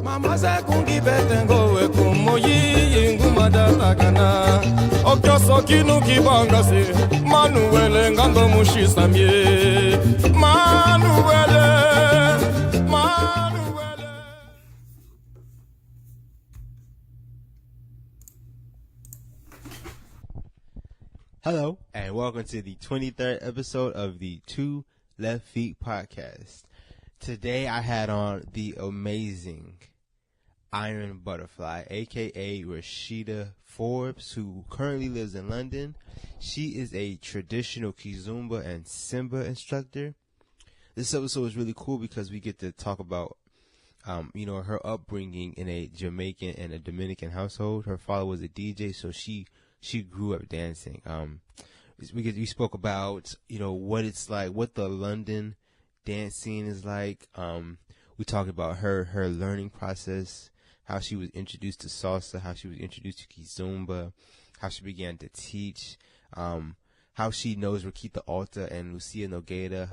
Mama se kungi betengo we kumoyi ingumada takana. Okyo sokinu kibangasi. Manuele ngando mushisamye. Manuele. Hello, and welcome to the 23rd episode of the Two Left Feet podcast. Today I had on the amazing Iron Butterfly, aka Rashida Forbes, who currently lives in London. She is a traditional Kizomba and semba instructor. This episode is really cool because we get to talk about her upbringing in a Jamaican and a Dominican household. Her father was a DJ, so she grew up dancing. We spoke about, what it's like, what the London dance scene is like. We talked about her learning process, how she was introduced to salsa, how she was introduced to Kizomba, how she began to teach, how she knows Rakita Alta and Lucia Nogueira.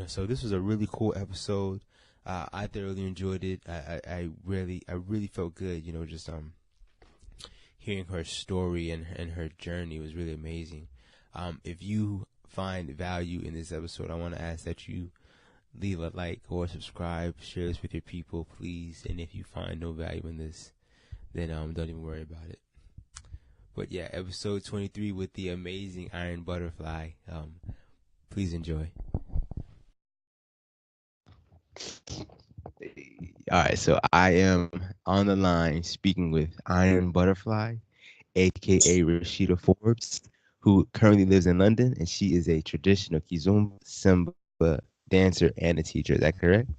So this was a really cool episode. I thoroughly enjoyed it. I really felt good, just hearing her story and her journey was really amazing. If you find value in this episode, I want to ask that you leave a like or subscribe, share this with your people, please. And if you find no value in this, then don't even worry about it. But yeah, episode 23 with the amazing Iron Butterfly. Please enjoy. All right, so I am on the line speaking with Iron Butterfly, aka Rashida Forbes, who currently lives in London, and she is a traditional Kizomba semba dancer and a teacher. Is that correct?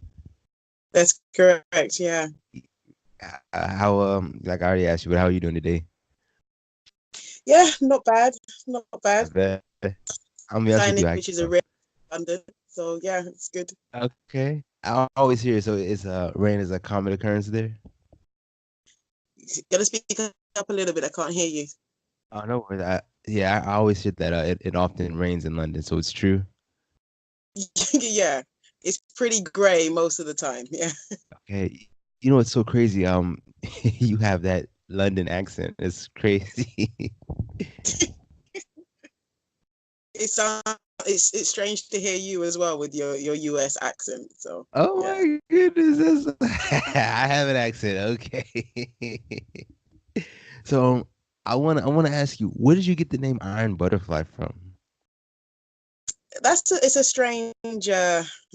That's correct. Yeah. How like I already asked you, but how are you doing today? Yeah, not bad. Not bad. I'm with you, which is a rare London. So yeah, it's good. Okay. I always hear it, so it's rain is a common occurrence there. You gotta speak up a little bit. I can't hear you. Oh no, I always hear that it often rains in London, so it's true. Yeah, it's pretty gray most of the time. Yeah. Okay, it's so crazy. You have that London accent. It's crazy. It's strange to hear you as well with your US accent. So. Oh yeah. My goodness, I have an accent. Okay. So I wanna ask you, where did you get the name Iron Butterfly from? It's a strange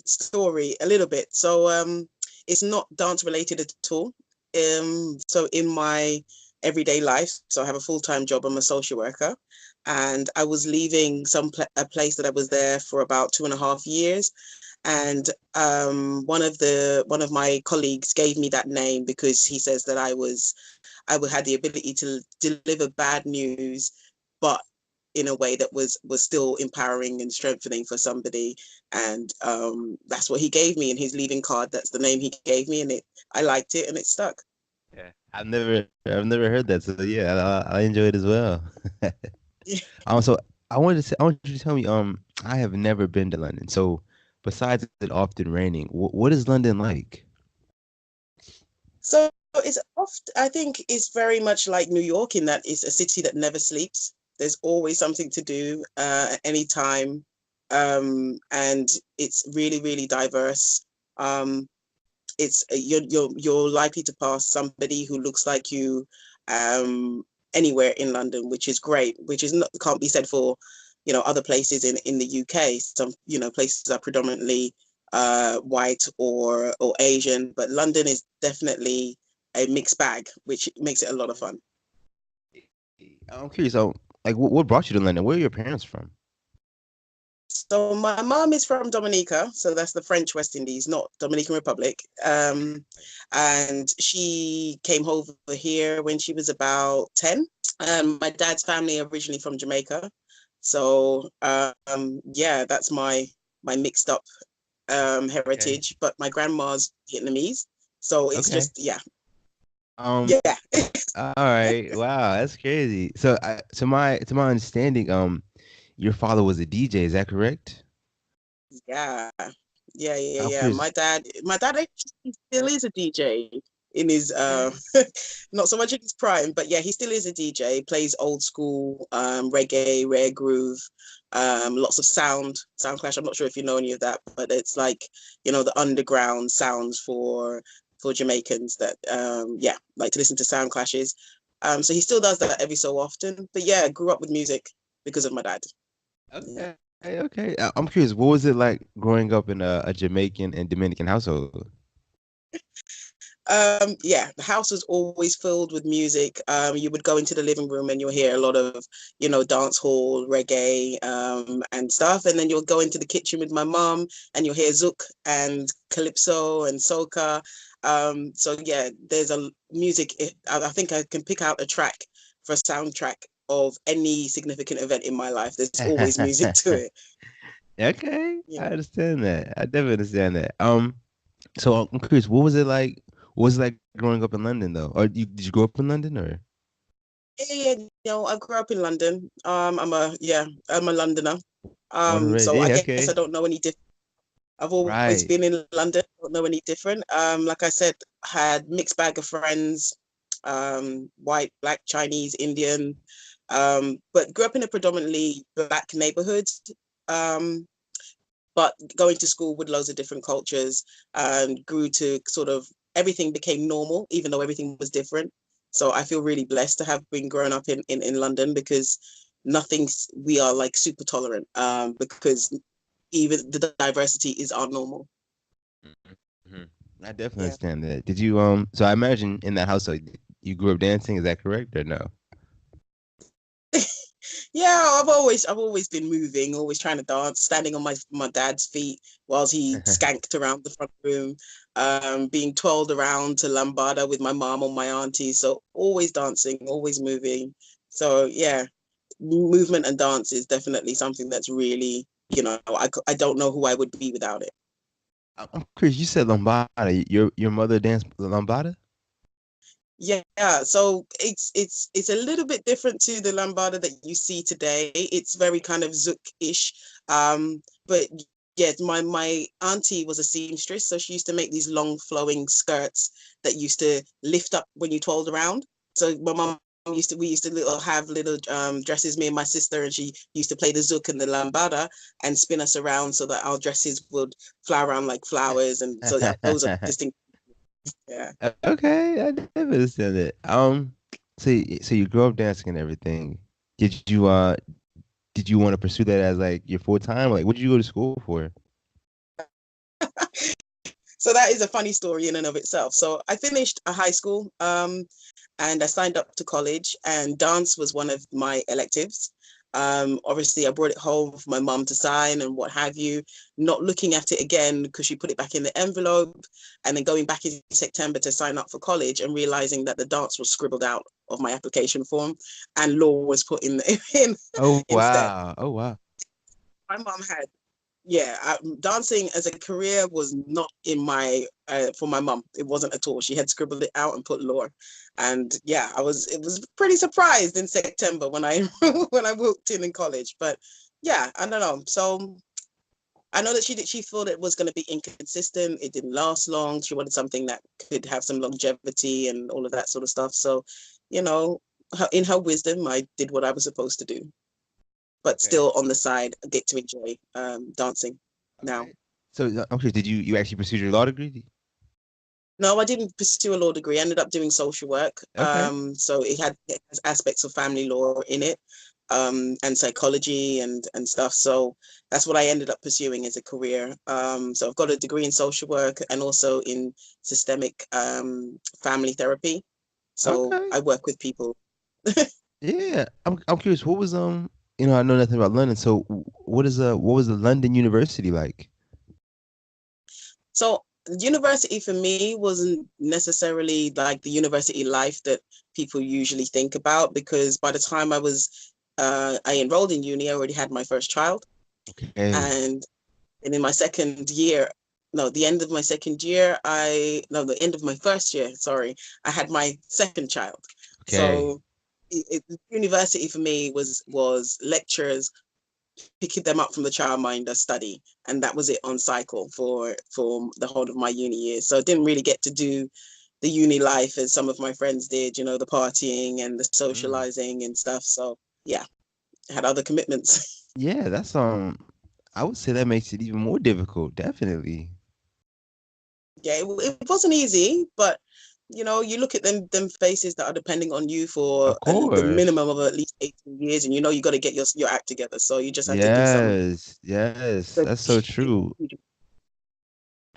story a little bit. So it's not dance related at all. So in my everyday life, so I have a full-time job. I'm a social worker, and I was leaving a place that I was there for about 2.5 years, and one of my colleagues gave me that name because he says that I had the ability to deliver bad news, but in a way that was still empowering and strengthening for somebody. And that's what he gave me in his leaving card. That's the name he gave me, and I liked it and it stuck. Yeah, I've never heard that. So yeah, I enjoy it as well. Also, I want you to tell me. I have never been to London. So besides it often raining, what is London like? So I think it's very much like New York in that it's a city that never sleeps. There's always something to do at any time, and it's really, really diverse. It's you're likely to pass somebody who looks like you anywhere in London, which is great. Which is can't be said for other places in the UK. Some places are predominantly white or Asian, but London is definitely a mixed bag, which makes it a lot of fun. I'm curious. So, like, what brought you to London? Where are your parents from? So my mom is from Dominica, so that's the French West Indies, not Dominican Republic. And she came over here when she was about 10. My dad's family are originally from Jamaica. So that's my mixed up heritage, okay. But my grandma's Vietnamese. So it's just, yeah. All right. Wow, that's crazy. So to my understanding, your father was a DJ, is that correct? Yeah. I'm Yeah. curious. My dad actually still is a DJ in his not so much in his prime, but yeah, he still is a DJ. Plays old school reggae, rare groove, lots of sound clash. I'm not sure if you know any of that, but it's like, the underground sounds for Jamaicans that yeah, like to listen to sound clashes. So he still does that every so often. But yeah, grew up with music because of my dad. Yeah. Okay, okay. I'm curious. What was it like growing up in a Jamaican and Dominican household? Yeah, the house was always filled with music. You would go into the living room and you'll hear a lot of, dance hall, reggae, and stuff. And then you'll go into the kitchen with my mom and you'll hear Zouk and calypso and soca. So yeah, there's a music. I think I can pick out a track for a soundtrack of any significant event in my life. There's always music to it. Okay, Yeah. I understand that. I definitely understand that. So I'm curious, what was it like? What was it like growing up in London though? Or did you grow up in London or Yeah, I grew up in London. I'm a Londoner. born and raised? So I Yeah, guess I okay. don't know any different. I've always Right. been in London. Don't know any different. Like I said, had mixed bag of friends, white, black, Chinese, Indian, but grew up in a predominantly black neighborhood. Um, but going to school with loads of different cultures and grew to sort of everything became normal, even though everything was different. So I feel really blessed to have been growing up in London because we are like super tolerant because even the diversity is our normal. Hmm. I definitely Yeah. understand that. Did you so I imagine in that household you grew up dancing, is that correct or no? Yeah, I've always been moving, always trying to dance, standing on my dad's feet whilst he skanked around the front room, being twirled around to lambada with my mom or my auntie. So always dancing, always moving. So yeah, movement and dance is definitely something that's really, I don't know who I would be without it. I'm curious, you said lambada. Your mother danced lambada? Yeah, so it's a little bit different to the lambada that you see today. It's very kind of Zouk-ish. But yeah, my auntie was a seamstress, so she used to make these long flowing skirts that used to lift up when you twirled around. So my mom we used to have little dresses, me and my sister, and she used to play the Zouk and the lambada and spin us around so that our dresses would fly around like flowers, and so that those are distinct. Yeah. Okay, I never understand that. So you grew up dancing and everything. Did you did you want to pursue that as like your full time? Like, what did you go to school for? So that is a funny story in and of itself. So I finished a high school, and I signed up to college, and dance was one of my electives. Obviously, I brought it home for my mum to sign and what have you, not looking at it again because she put it back in the envelope, and then going back in September to sign up for college and realizing that the dance was scribbled out of my application form and law was put in, in Oh instead. wow. Oh wow. My mum had yeah, dancing as a career was not in my for my mum. It wasn't at all. She had scribbled it out and put law, and yeah, it was pretty surprised in September when I when I walked in college. But yeah, I don't know. So I know that she thought it was going to be inconsistent. It didn't last long. She wanted something that could have some longevity and all of that sort of stuff. So, you know, in her wisdom, I did what I was supposed to do, but Okay. still on the side, I get to enjoy dancing now. Okay. So I'm curious, did you actually pursue your law degree? No, I didn't pursue a law degree. I ended up doing social work. Okay. So it has aspects of family law in it, and psychology and stuff. So that's what I ended up pursuing as a career. So I've got a degree in social work and also in systemic family therapy. So Okay. I work with people. Yeah. I'm curious, what was I know nothing about London, so what was the London University like? So university for me wasn't necessarily like the university life that people usually think about because by the time I enrolled in uni, I already had my first child, Okay. and in my second year, no, the end of my second year, the end of my first year, sorry, I had my second child. Okay. So university for me was lectures picking them up from the childminder study, and that was it on cycle for the whole of my uni years. So I didn't really get to do the uni life as some of my friends did, you know, the partying and the socializing and stuff. So yeah, I had other commitments. Yeah, that's I would say that makes it even more difficult, definitely. Yeah, it wasn't easy, but you know, you look at them faces that are depending on you for Of the course. minimum of at least 18 years, and you know you got to get your act together. So you just have to give some. Yes, yes, that's so true.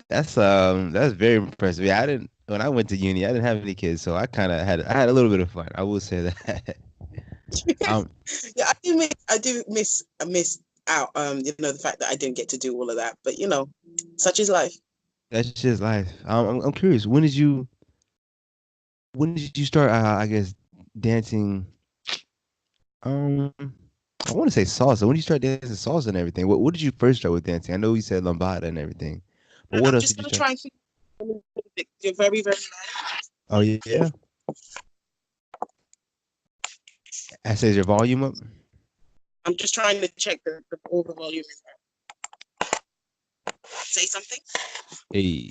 That's very impressive. Yeah, I didn't when I went to uni, I didn't have any kids, so I had a little bit of fun. I will say that. Um, Yeah, I miss out. You know, the fact that I didn't get to do all of that, but you know, such is life. that's just life. I'm curious. When did you start? I guess dancing. Um, I want to say salsa. When did you start dancing salsa and everything? What did you first start with dancing? I know you said lambada and everything, but what I'm else just did you gonna start? try and figure out a little bit. You're very, very loud. Oh yeah, I says your volume up. I'm just trying to check all the volume. Say something. Hey,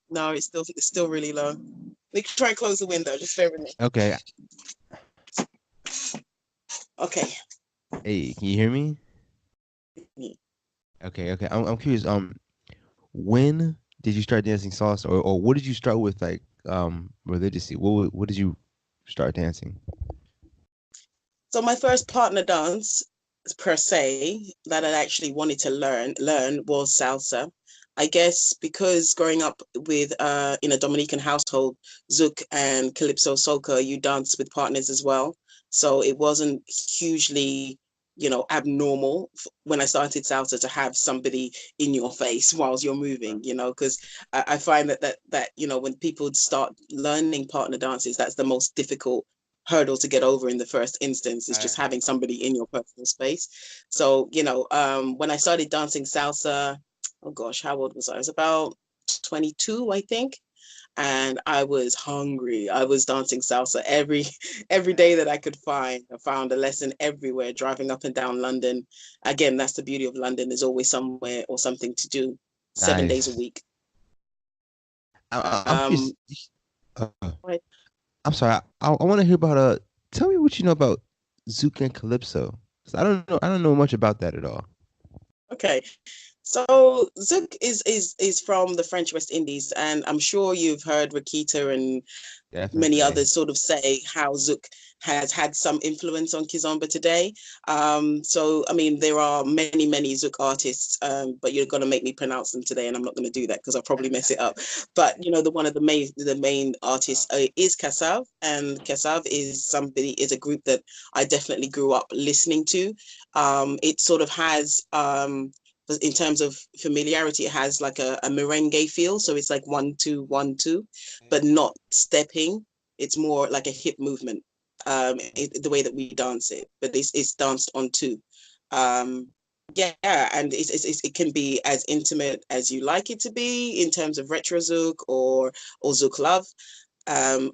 No, it's still really low. We can try and close the window. Just bear with me. okay. Okay. Hey, can you hear me? Okay, okay. I'm curious. When did you start dancing salsa, or what did you start with, like religiously? What did you start dancing? So my first partner dance per se that I actually wanted to learn was salsa. I guess because growing up with in a Dominican household, Zouk and Calypso soca, you dance with partners as well. So it wasn't hugely, you know, abnormal when I started salsa to have somebody in your face whilst you're moving, you know, because I find that, you know, when people start learning partner dances, that's the most difficult hurdle to get over in the first instance is just having somebody in your personal space. So, you know, when I started dancing salsa, oh gosh, how old was I? I was about 22, I think. And I was hungry. I was dancing salsa every day that I could find. I found a lesson everywhere, driving up and down London. Again, that's the beauty of London. There's always somewhere or something to do 7 days a Nice. week. I'm Um, curious. Uh, I'm sorry. I want to hear about Tell me what you know about Zouk and Calypso. 'Cause I don't know much about that at all. okay. So Zouk is from the French West Indies, and I'm sure you've heard Rakita and many Definitely. others sort of say how Zouk has had some influence on Kizomba today. So I mean, there are many Zouk artists, but you're going to make me pronounce them today, and I'm not going to do that because I'll probably mess it up. But you know, one of the main artists is Kassav, and Kassav is a group that I definitely grew up listening to. It sort of has in terms of familiarity, it has like a merengue feel. So it's like 1 2 1 2, but not stepping. It's more like a hip movement, the way that we dance it, but it's danced on two. Um, yeah, and it can be as intimate as you like it to be in terms of retro zouk or zouk love,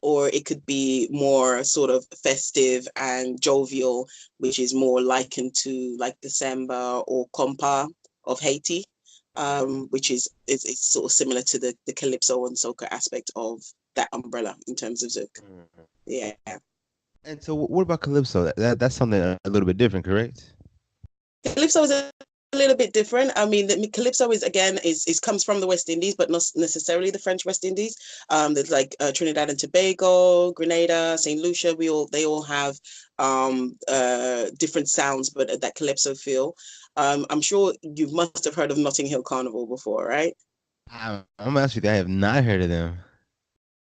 or it could be more sort of festive and jovial, which is more likened to like the semba or compa of Haiti, which is sort of similar to the calypso and soca aspect of that umbrella in terms of zouk. Mhm. Yeah. And so, what about Calypso? That's something a little bit different, correct? Calypso is a little bit different. I mean, the calypso is again is comes from the West Indies, but not necessarily the French West Indies. There's like Trinidad and Tobago, Grenada, Saint Lucia. They all have different sounds, but that calypso feel. I'm sure you must have heard of Notting Hill Carnival before, right? I'm actually I have not heard of them.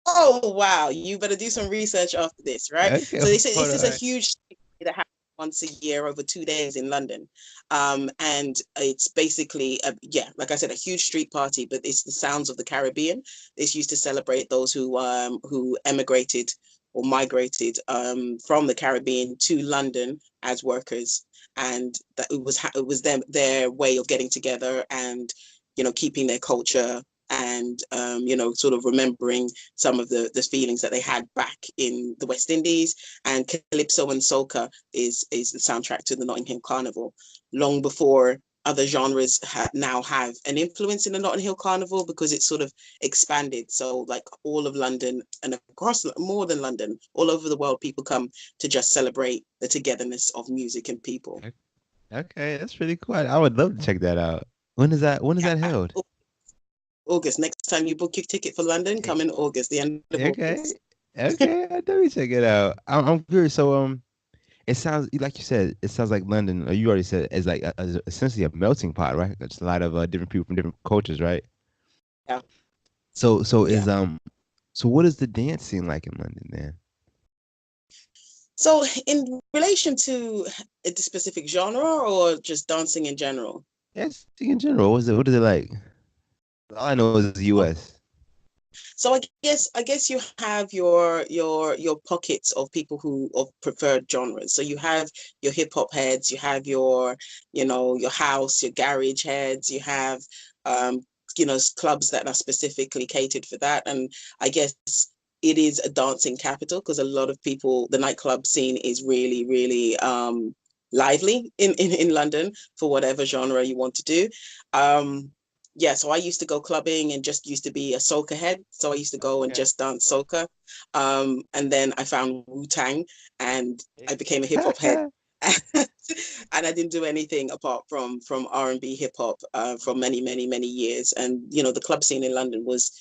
Oh wow, you better do some research after this, right? Okay, So they say hold this is a on. huge thing that happens once a year over 2 days in London. And it's basically yeah, like I said, a huge street party, but it's the sounds of the Caribbean. It's used to celebrate those who emigrated or migrated from the Caribbean to London as workers, and that it was their way of getting together and, you know, keeping their culture and sort of remembering some of the feelings that they had back in the West Indies. And calypso and soca is the soundtrack to the Notting Hill Carnival, long before other genres now have an influence in the Notting Hill Carnival, because it's sort of expanded. So like all of London and across more than London, all over the world, people come to just celebrate the togetherness of music and people. Okay, that's really cool. I would love to check that out. When is that? When is that held? August. Next time you book your ticket for London, come in August, the end of Okay, August. okay, I definitely check it out. I'm curious. So it sounds like you said. It sounds like London, or you already said, is like essentially a melting pot, right? It's a lot of different people from different cultures, right? Yeah, So yeah. so what is the dance scene like in London then? So in relation to a specific genre or just dancing in general? Yes, in general, what is it like? All I know is the U.S. So I guess you have your pockets of people who of preferred genres. So you have your hip hop heads, you have your house, your garage heads, you have um clubs that are specifically catered for that. And I guess it is a dancing capital, because a lot of people, the nightclub scene is really, really lively in London, for whatever genre you want to do. Um yeah, so I used to go clubbing and just used to be a soca head. So I used to go and Okay. just dance soca. And then I found Wu-Tang and I became a hip hop head. And I didn't do anything apart from R&B hip hop for many, many, many years. And the club scene in London was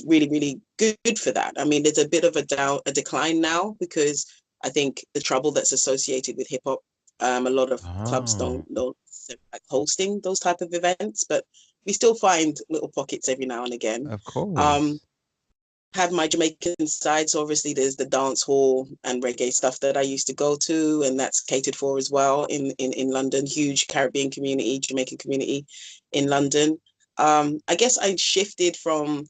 really, really good for that. I mean, there's a bit of a decline now, because I think the trouble that's associated with hip hop, a lot of clubs Oh, don't like hosting those type of events, but we still find little pockets every now and again. of Um, course. have my Jamaican side, so obviously there's the dance hall and reggae stuff that I used to go to, and that's catered for as well in London. Huge Caribbean community, Jamaican community in London. I guess I shifted from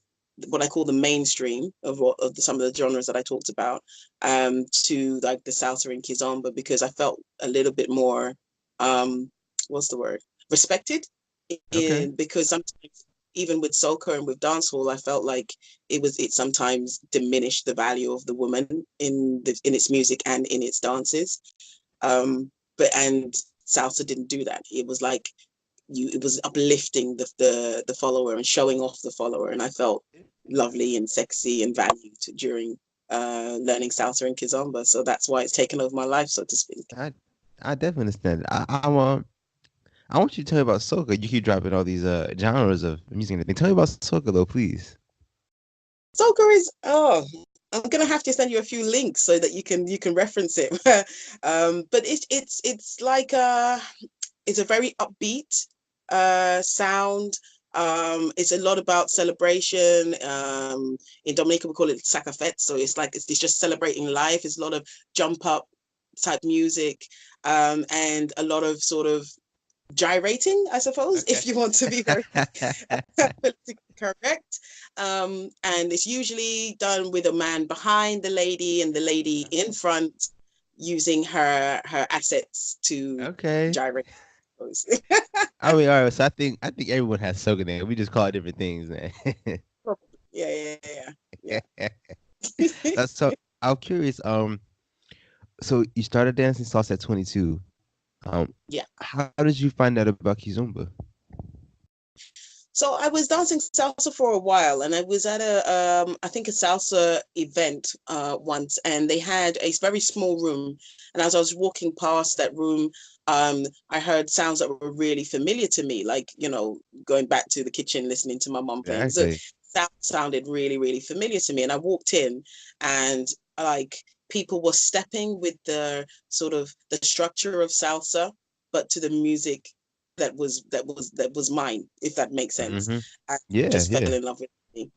what I call the mainstream of some of the genres that I talked about, to like the salsa and kizomba, because I felt a little bit more, um, what's the word, respected, Okay. because sometimes even with soca and with dancehall, I felt like it sometimes diminished the value of the woman in its music and in its dances. But salsa didn't do that. It was like it was uplifting the follower and showing off the follower, and I felt lovely and sexy and valued during learning salsa and kizomba. So that's why it's taken over my life, so to speak. I I definitely understand. I want you to tell me about soca. You keep dropping all these genres of music and everything. Tell me about soca though, please. Soca is, I'm gonna have to send you a few links so that you can reference it. But it's like it's a very upbeat sound. It's a lot about celebration. In Dominica we call it sacafet, so it's just celebrating life. It's a lot of jump up type music, and a lot of sort of gyrating, I suppose, Okay. if you want to be very politically correct. And it's usually done with a man behind the lady and the lady in front, using her assets to Okay. gyrate. I mean, all right. So I think everyone has soca there. We just call it different things, man. Yeah, yeah, yeah, yeah. So I'm curious. So you started dancing salsa at 22. Yeah. How did you find out about Kizomba? So I was dancing salsa for a while, and I was at I think a salsa event once, and they had a very small room. And as I was walking past that room, I heard sounds that were really familiar to me, like, going back to the kitchen, listening to my mom playing Zouk. Exactly. That sounded really, really familiar to me. And I walked in, and like people were stepping with the sort of the structure of salsa, but to the music that was mine, if that makes sense. Hmm. I Yeah, just fell yeah. in love with me.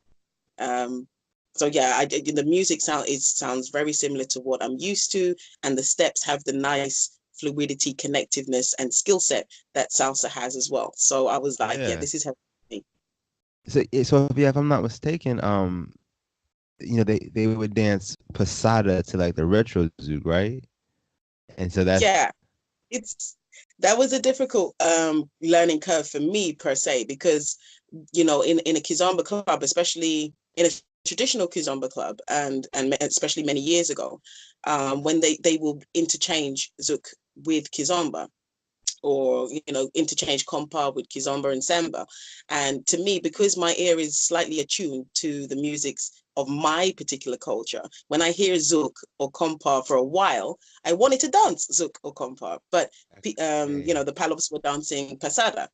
Um, so yeah, I did. The music sounds very similar to what I'm used to, and the steps have the nice fluidity, connectiveness, and skill set that salsa has as well. So I was like, yeah, Yeah. this is me. So, so yeah, if I'm not mistaken, they would dance pasada to like the retro zouk, right? And so that's Yeah, it's that was a difficult learning curve for me per se, because in a Kizomba club, especially in a traditional Kizomba club, and especially many years ago, when they will interchange Zouk with Kizomba, or interchange compa with Kizomba and semba. And to me, because my ear is slightly attuned to the musics of my particular culture, when I hear Zouk or compa for a while, I wanted to dance Zouk or compa, but the Palops were dancing pasada.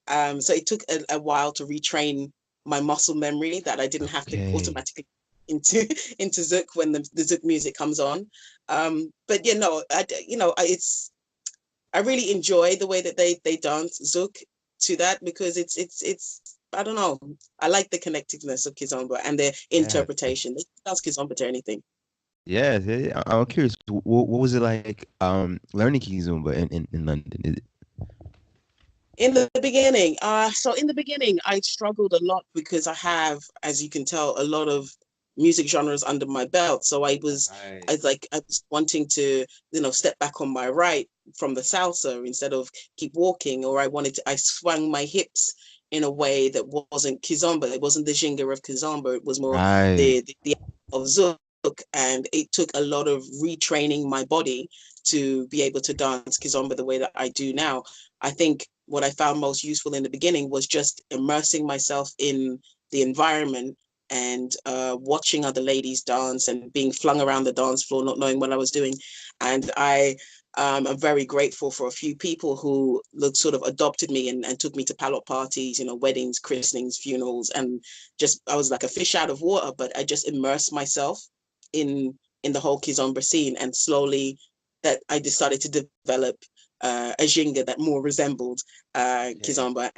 So it took a while to retrain my muscle memory that I didn't have to Okay. automatically into into Zouk when the Zouk music comes on. But it's I really enjoy the way that they dance Zouk to that, because it's I don't know. I like the connectiveness of Kizomba and their Yeah. interpretation. They dance Kizomba to anything. Yeah, yeah. I'm curious. What was it like learning Kizumba in London? In the beginning, so in the beginning, I struggled a lot because I have, as you can tell, a lot of music genres under my belt. So Right. I was wanting to, step back on my right from the salsa instead of keep walking, or I swung my hips in a way that wasn't kizomba. It wasn't the ginger of kizomba. It was more Right. the of zouk, and it took a lot of retraining my body to be able to dance kizomba the way that I do now. I think what I found most useful in the beginning was just immersing myself in the environment and watching other ladies dance and being flung around the dance floor, not knowing what I was doing. And I am very grateful for a few people who sort of adopted me and took me to palot parties, weddings, christenings, funerals, and just I was like a fish out of water. But I just immersed myself in in the whole Kizomba scene, and slowly that I decided to develop a jinga that more resembled Okay. Kizomba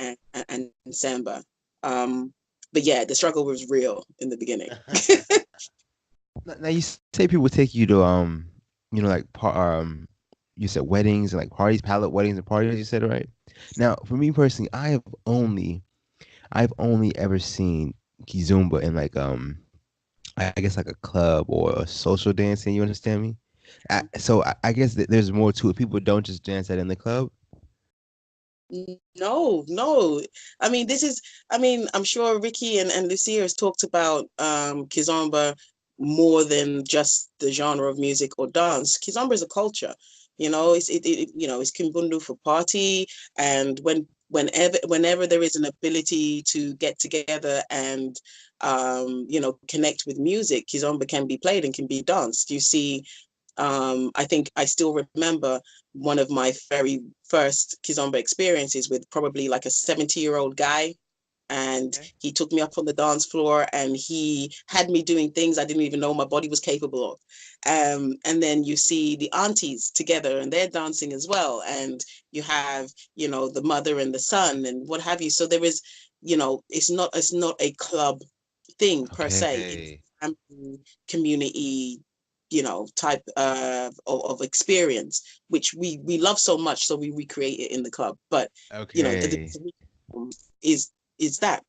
and Samba. But yeah, the struggle was real in the beginning. Now you say people take you to like you said weddings and like parties, palette weddings and parties. You said it right. Now, for me personally, I've only ever seen Kizumba in like I guess like a club or a social dancing. You understand me? So I guess that there's more to it. People don't just dance that in the club. No, no. I mean, I'm sure Ricky and Lucia has talked about Kizomba more than just the genre of music or dance. Kizomba is a culture. It's Kimbundu for party, and whenever there is an ability to get together and connect with music, Kizomba can be played and can be danced. You see, I think I still remember one of my very first Kizomba experiences with probably like a 70-year-old guy. And Okay. he took me up on the dance floor and he had me doing things I didn't even know my body was capable of. And then you see the aunties together and they're dancing as well. And you have, the mother and the son and what have you. So there is, it's not a club thing per se. It's Okay. community, type of experience, which we love so much, so we recreate it in the club. But Okay. the is that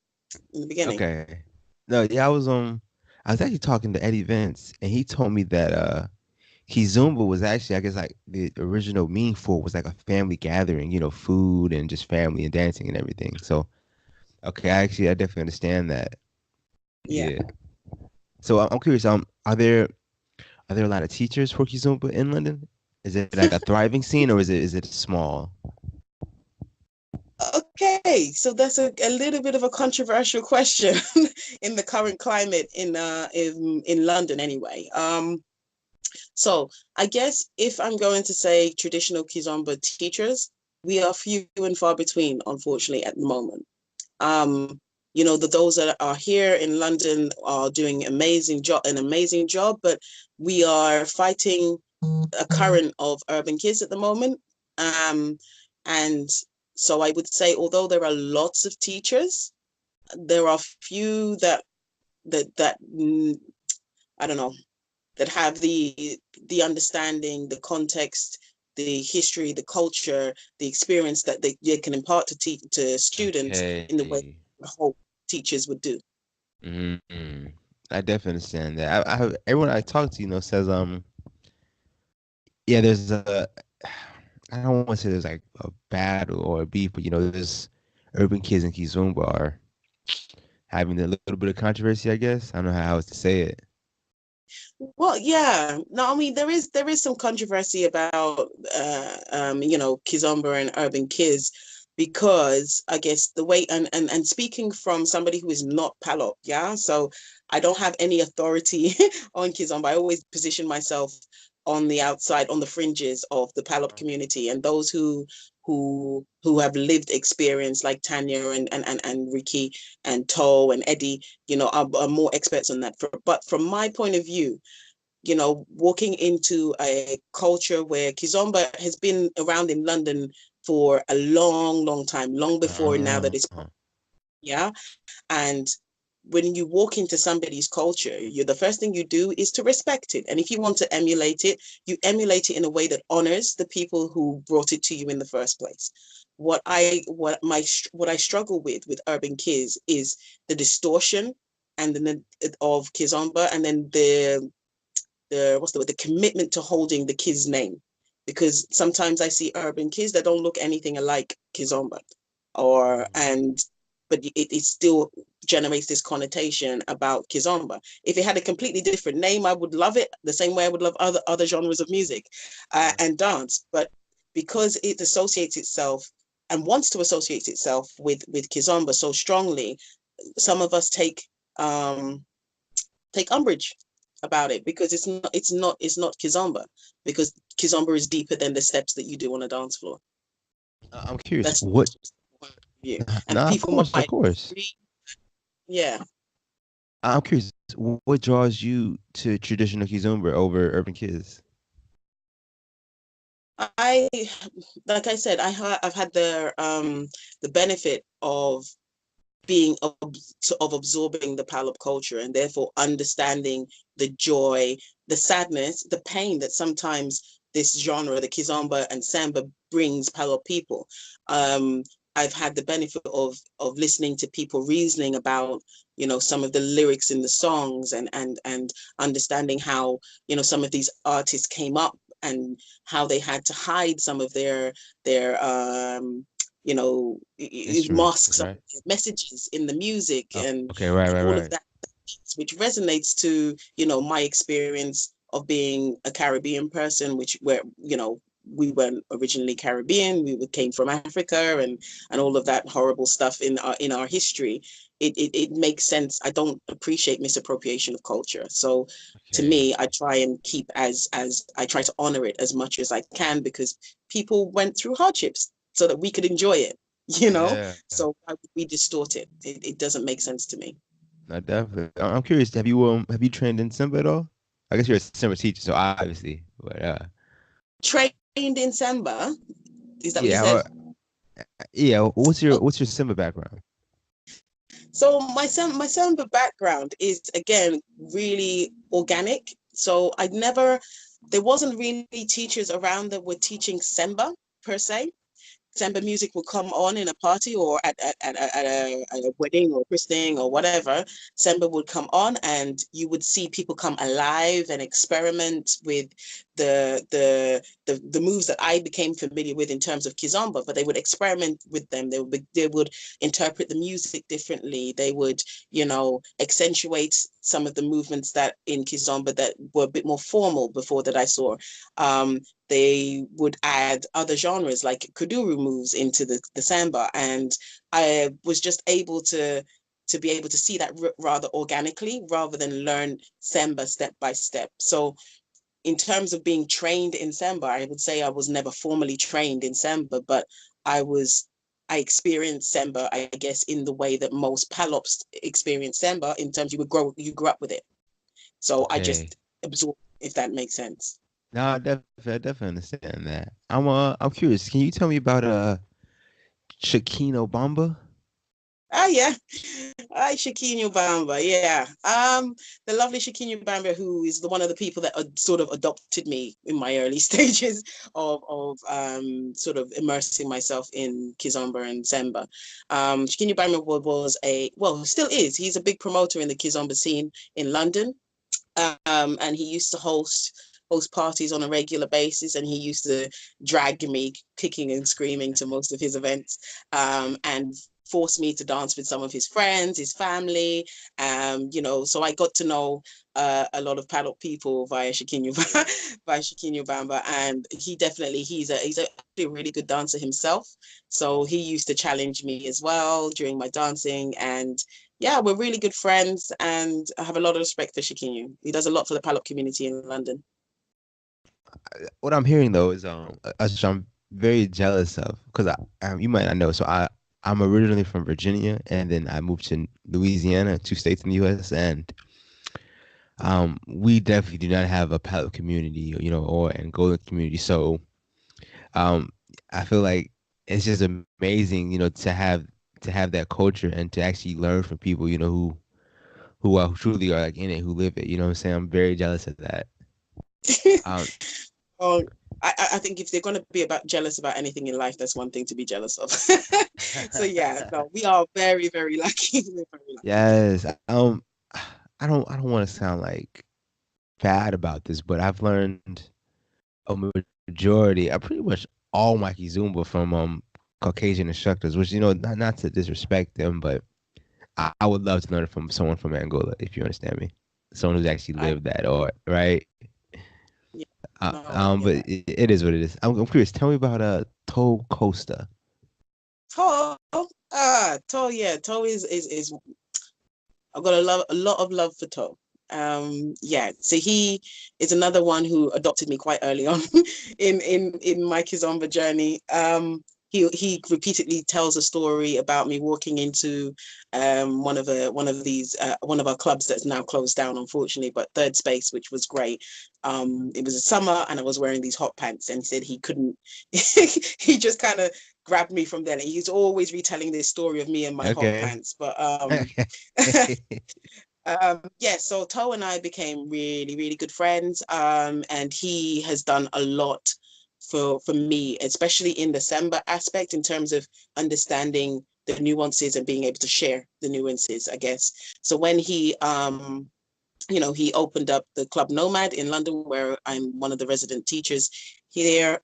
in the beginning. Okay. No, yeah, I was actually talking to Eddie Vance and he told me that Kizumba was actually, I guess, like the original meaning for it was like a family gathering, food and just family and dancing and everything. So, okay, I definitely understand that. Yeah. Yeah. So I'm curious, are there a lot of teachers for Kizumba in London? Is it like a thriving scene or is it small? Okay, so that's a little bit of a controversial question in the current climate in London anyway. So I guess if I'm going to say traditional Kizomba teachers, we are few and far between, unfortunately, at the moment. Um, those that are here in London are doing an amazing job, but we are fighting a current of urban kids at the moment. And so I would say, although there are lots of teachers, there are few that I don't know, that have the understanding, the context, the history, the culture, the experience that they can impart to students in the way Okay. the whole teachers would do. Mm-hmm. I definitely understand that. Everyone I talk to, says yeah, there's a I don't want to say there's like a battle or a beef, but there's urban kids and Kizumba are. having a little bit of controversy, I guess. I don't know how else to say it. Well, yeah. No, I mean there is some controversy about Kizomba and Urban Kids because I guess the way and speaking from somebody who is not Palop, yeah. So I don't have any authority on Kizomba. I always position myself on the outside, on the fringes of the Palop community, and those who have lived experience like Tanya and Ricky and Toe and Eddie, are more experts on that. But from my point of view, walking into a culture where Kizomba has been around in London for a long, long time, long before now that it's, Uh, yeah. And when you walk into somebody's culture, the first thing you do is to respect it. And if you want to emulate it, you emulate it in a way that honors the people who brought it to you in the first place. What I struggle with Urban Kids is the distortion and then of Kizomba, and then the commitment to holding the kid's name, because sometimes I see Urban Kids that don't look anything alike Kizomba, but it still generates this connotation about Kizomba. If it had a completely different name, I would love it the same way I would love other genres of music and dance. But because it associates itself and wants to associate itself with Kizomba so strongly, some of us take umbrage about it, because it's not Kizomba, because Kizomba is deeper than the steps that you do on a dance floor. I'm curious, That's what? you. And Nah, of people course, of might course. disagree. Yeah. I'm curious, what draws you to traditional Kizomba over urban kids? I like I said, I've had the benefit of being of absorbing the Palop culture, and therefore understanding the joy, the sadness, the pain that sometimes this genre, the Kizomba and Samba, brings Palop people. Um, I've had the benefit of listening to people reasoning about, some of the lyrics in the songs, and understanding how, some of these artists came up, and how they had to hide some of their History, mask some right? messages in the music, Oh, and okay, right, right, all of right. that, which resonates to my experience of being a Caribbean person, which where we weren't originally Caribbean, we came from Africa, and all of that horrible stuff in our history. It makes sense. I don't appreciate misappropriation of culture, so to Okay, me, I try and keep as I try to honor it as much as I can, because people went through hardships so that we could enjoy it, yeah, so why would we distort it? It doesn't make sense to me. no, definitely. I'm curious. Have you trained in Simba at all? I guess you're a Simba teacher, so obviously, but Trained in Semba, is that what you yeah, said? yeah. Oh, What's your Simba background? so my Semba background is, again, really organic. So there wasn't really teachers around that were teaching Semba per se. Semba music will come on in a party, or at a wedding or christening or whatever. Semba would come on, and you would see people come alive and experiment with the moves that I became familiar with in terms of Kizomba, but they would experiment with them. They would interpret the music differently. They would, accentuate some of the movements that in Kizomba that were a bit more formal before that I saw. Um, they would add other genres like kuduro moves into the samba, and I was just able to be able to see that rather organically, rather than learn samba step by step. So in terms of being trained in samba, I would say I was never formally trained in samba, but I experienced samba, I guess, in the way that most palops experience samba, in terms you grew up with it. So I Okay, just absorbed, if that makes sense. no, I definitely understand that. I'm curious. Can you tell me about Shakino Bamba? Oh yeah. Hi, Shaquinho Bamba. Yeah. The lovely Shaquinho Bamba, who is one of the people that sort of adopted me in my early stages of sort of immersing myself in Kizomba and Semba. Shaquinho Bamba was still is. He's a big promoter in the Kizomba scene in London. And he used to host parties on a regular basis, and he used to drag me kicking and screaming to most of his events. And forced me to dance with some of his friends, his family. So I got to know a lot of paddock people via Shikinyo via Shikinyo Bamba, and he's a really good dancer himself. So he used to challenge me as well during my dancing, and yeah, we're really good friends, and I have a lot of respect for Shikinyo. He does a lot for the paddock community in London. What I'm hearing though is which I'm very jealous of because you might not know. So I'm originally from Virginia, and then I moved to Louisiana, 2 states in the U.S. And we definitely do not have a paddock community, or Angolan community. So um, I feel like it's just amazing, to have that culture and to actually learn from people, who truly are like in it, who live it. You know what I'm saying? I'm very jealous of that. Um, Oh, I think if they're going to be jealous about anything in life, that's one thing to be jealous of. So yeah, no, we are very, very lucky. We're very lucky. Yes. I don't want to sound like bad about this, but I've learned a majority, pretty much all my Kizomba from Caucasian instructors, which not to disrespect them, but I would love to learn from someone from Angola, if you understand me, someone who's actually I, lived that, or right. yeah, no, I get But that. it is what it is. I'm curious. Tell me about Toe Costa. Yeah, Toe is I've got a lot of love for Toe. Yeah, so he is another one who adopted me quite early on in my Kizomba journey. He repeatedly tells a story about me walking into one of our clubs that's now closed down, unfortunately, but Third Space, which was great. It was a summer and I was wearing these hot pants, and he said he couldn't. He just kind of grabbed me from there. And he's always retelling this story of me and my hot Okay. pants, but Okay. yeah, so Toe and I became really, really good friends. And he has done a lot for me, especially in the semba aspect, in terms of understanding the nuances and being able to share the nuances, I guess. So when he opened up the Club Nomad in London, where I'm one of the resident teachers here.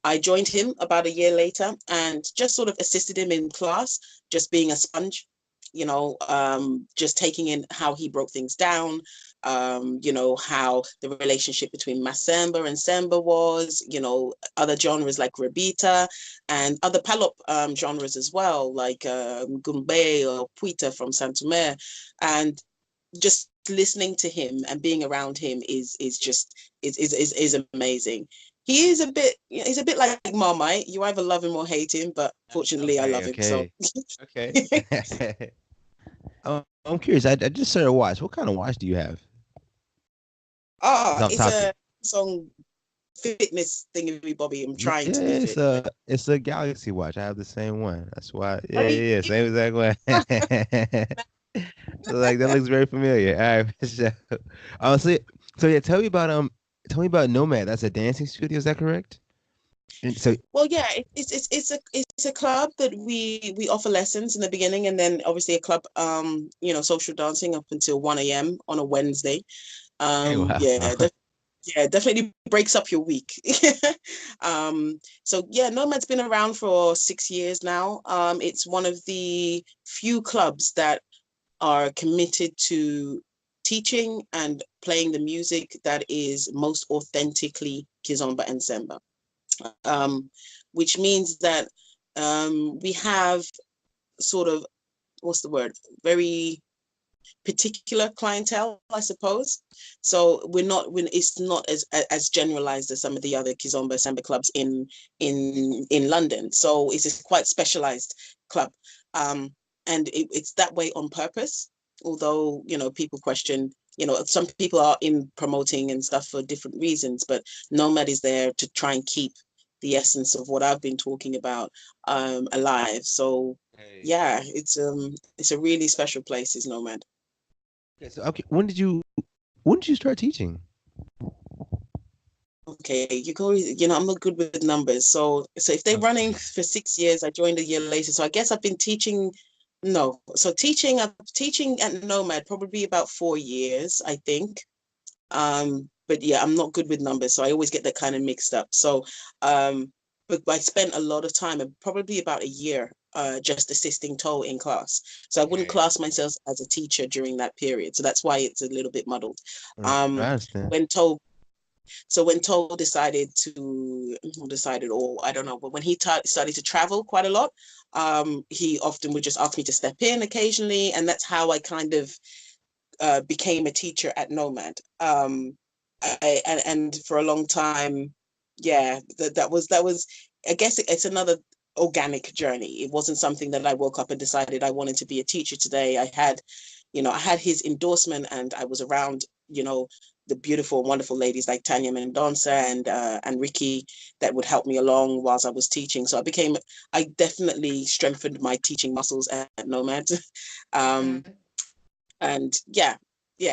I joined him about a year later and just sort of assisted him in class, just being a sponge, just taking in how he broke things down, how the relationship between Masemba and Semba was, other genres like Rabita and other Palop genres as well, like Gumbe or Puita from Santumer. And just listening to him and being around him is amazing. He's a bit like Marmite. You either love him or hate him, but fortunately I love Okay. him. So Okay. Okay. I'm curious. I just started a watch. What kind of watch do you have? It's off it's a topic. song fitness thingy Bobby. I'm Yeah, trying to be it's fit, but a Galaxy watch. I have the same one. That's why. I Yeah, mean, yeah, yeah. Same exact one. Like that looks very familiar. All right, for sure. So yeah, tell me about Nomad. That's a dancing studio. Is that correct? And so well, yeah, it's a club that we offer lessons in the beginning, and then obviously a club, social dancing up until 1 a.m. on a Wednesday. hey, wow. Yeah, yeah, definitely breaks up your week. So yeah, Nomad's been around for 6 years now. It's one of the few clubs that are committed to teaching and playing the music that is most authentically Kizomba and Semba, which means that we have sort of, what's the word, very particular clientele, I suppose. So it's not as generalized as some of the other Kizomba Samba clubs in London. So it's a quite specialized club, and it's that way on purpose. Although people question, some people are in promoting and stuff for different reasons, but Nomad is there to try and keep the essence of what I've been talking about alive. So Hey. yeah, it's a really special place, is Nomad. Okay, so okay, when did you start teaching? Okay, you go, I'm not good with numbers. So if they're running Okay. for 6 years, I joined a year later. So I guess I've been teaching, no. So I'm teaching at Nomad probably about 4 years, I think. But yeah, I'm not good with numbers, so I always get that kind of mixed up. So, but I spent a lot of time, probably about a year, just assisting Toe in class. So I wouldn't class myself as a teacher during that period. So that's why it's a little bit muddled. I understand. When Toe So when Toll decided, or I don't know, but when he started to travel quite a lot, he often would just ask me to step in occasionally, and that's how I kind of became a teacher at Nomad. And for a long time, yeah, that was. I guess it's another organic journey. It wasn't something that I woke up and decided I wanted to be a teacher today. I had his endorsement, and I was around, the beautiful, wonderful ladies like Tanya Mendonça and Ricky that would help me along whilst I was teaching. So I definitely strengthened my teaching muscles at Nomad. And yeah.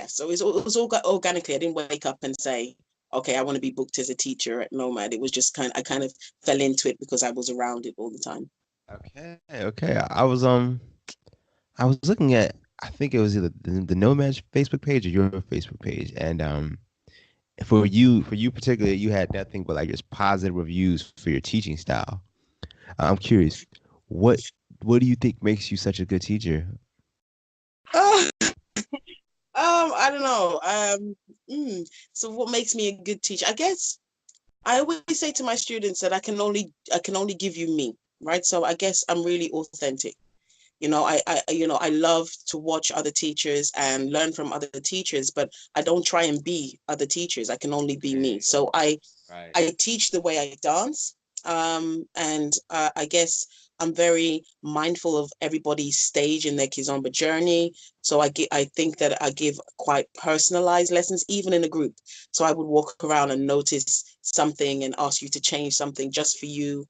So it was all organically. I didn't wake up and say, okay, I want to be booked as a teacher at Nomad. It was just I kind of fell into it because I was around it all the time. Okay. I was looking at, I think it was either the Nomad Facebook page or your Facebook page, and for you particularly, you had nothing but like just positive reviews for your teaching style. I'm curious, what do you think makes you such a good teacher? I don't know. So what makes me a good teacher? I guess I always say to my students that I can only give you me, right? So I guess I'm really authentic. I love to watch other teachers and learn from other teachers, but I don't try and be other teachers. I can only be me. So I teach the way I dance. And I guess I'm very mindful of everybody's stage in their Kizomba journey. So I think that I give quite personalized lessons, even in a group. So I would walk around and notice something and ask you to change something just for you.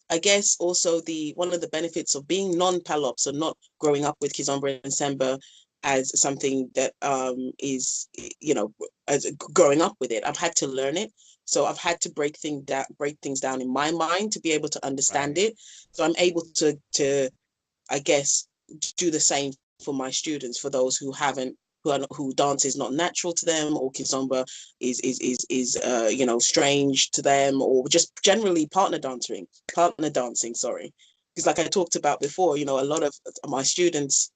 I guess also one of the benefits of being non-Palop, so not growing up with Kizomba and Semba as something that is, as growing up with it, I've had to learn it. So I've had to break things down in my mind to be able to understand it. So I'm able to I guess do the same for my students, for those who haven't, who dance is not natural to them, or Kizomba is strange to them, or just generally partner dancing. Sorry, because like I talked about before, a lot of my students,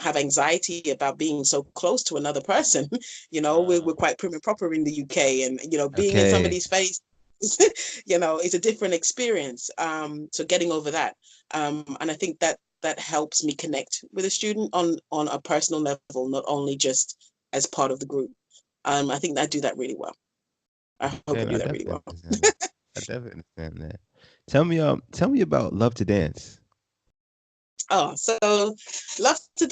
have anxiety about being so close to another person. We're quite prim and proper in the UK, and being in somebody's face. It's a different experience. So getting over that, and I think that helps me connect with a student on a personal level, not only just as part of the group. I think I do that really well. I hope I do that really well. I definitely understand that. Tell me about Love to Dance. Oh, so Love to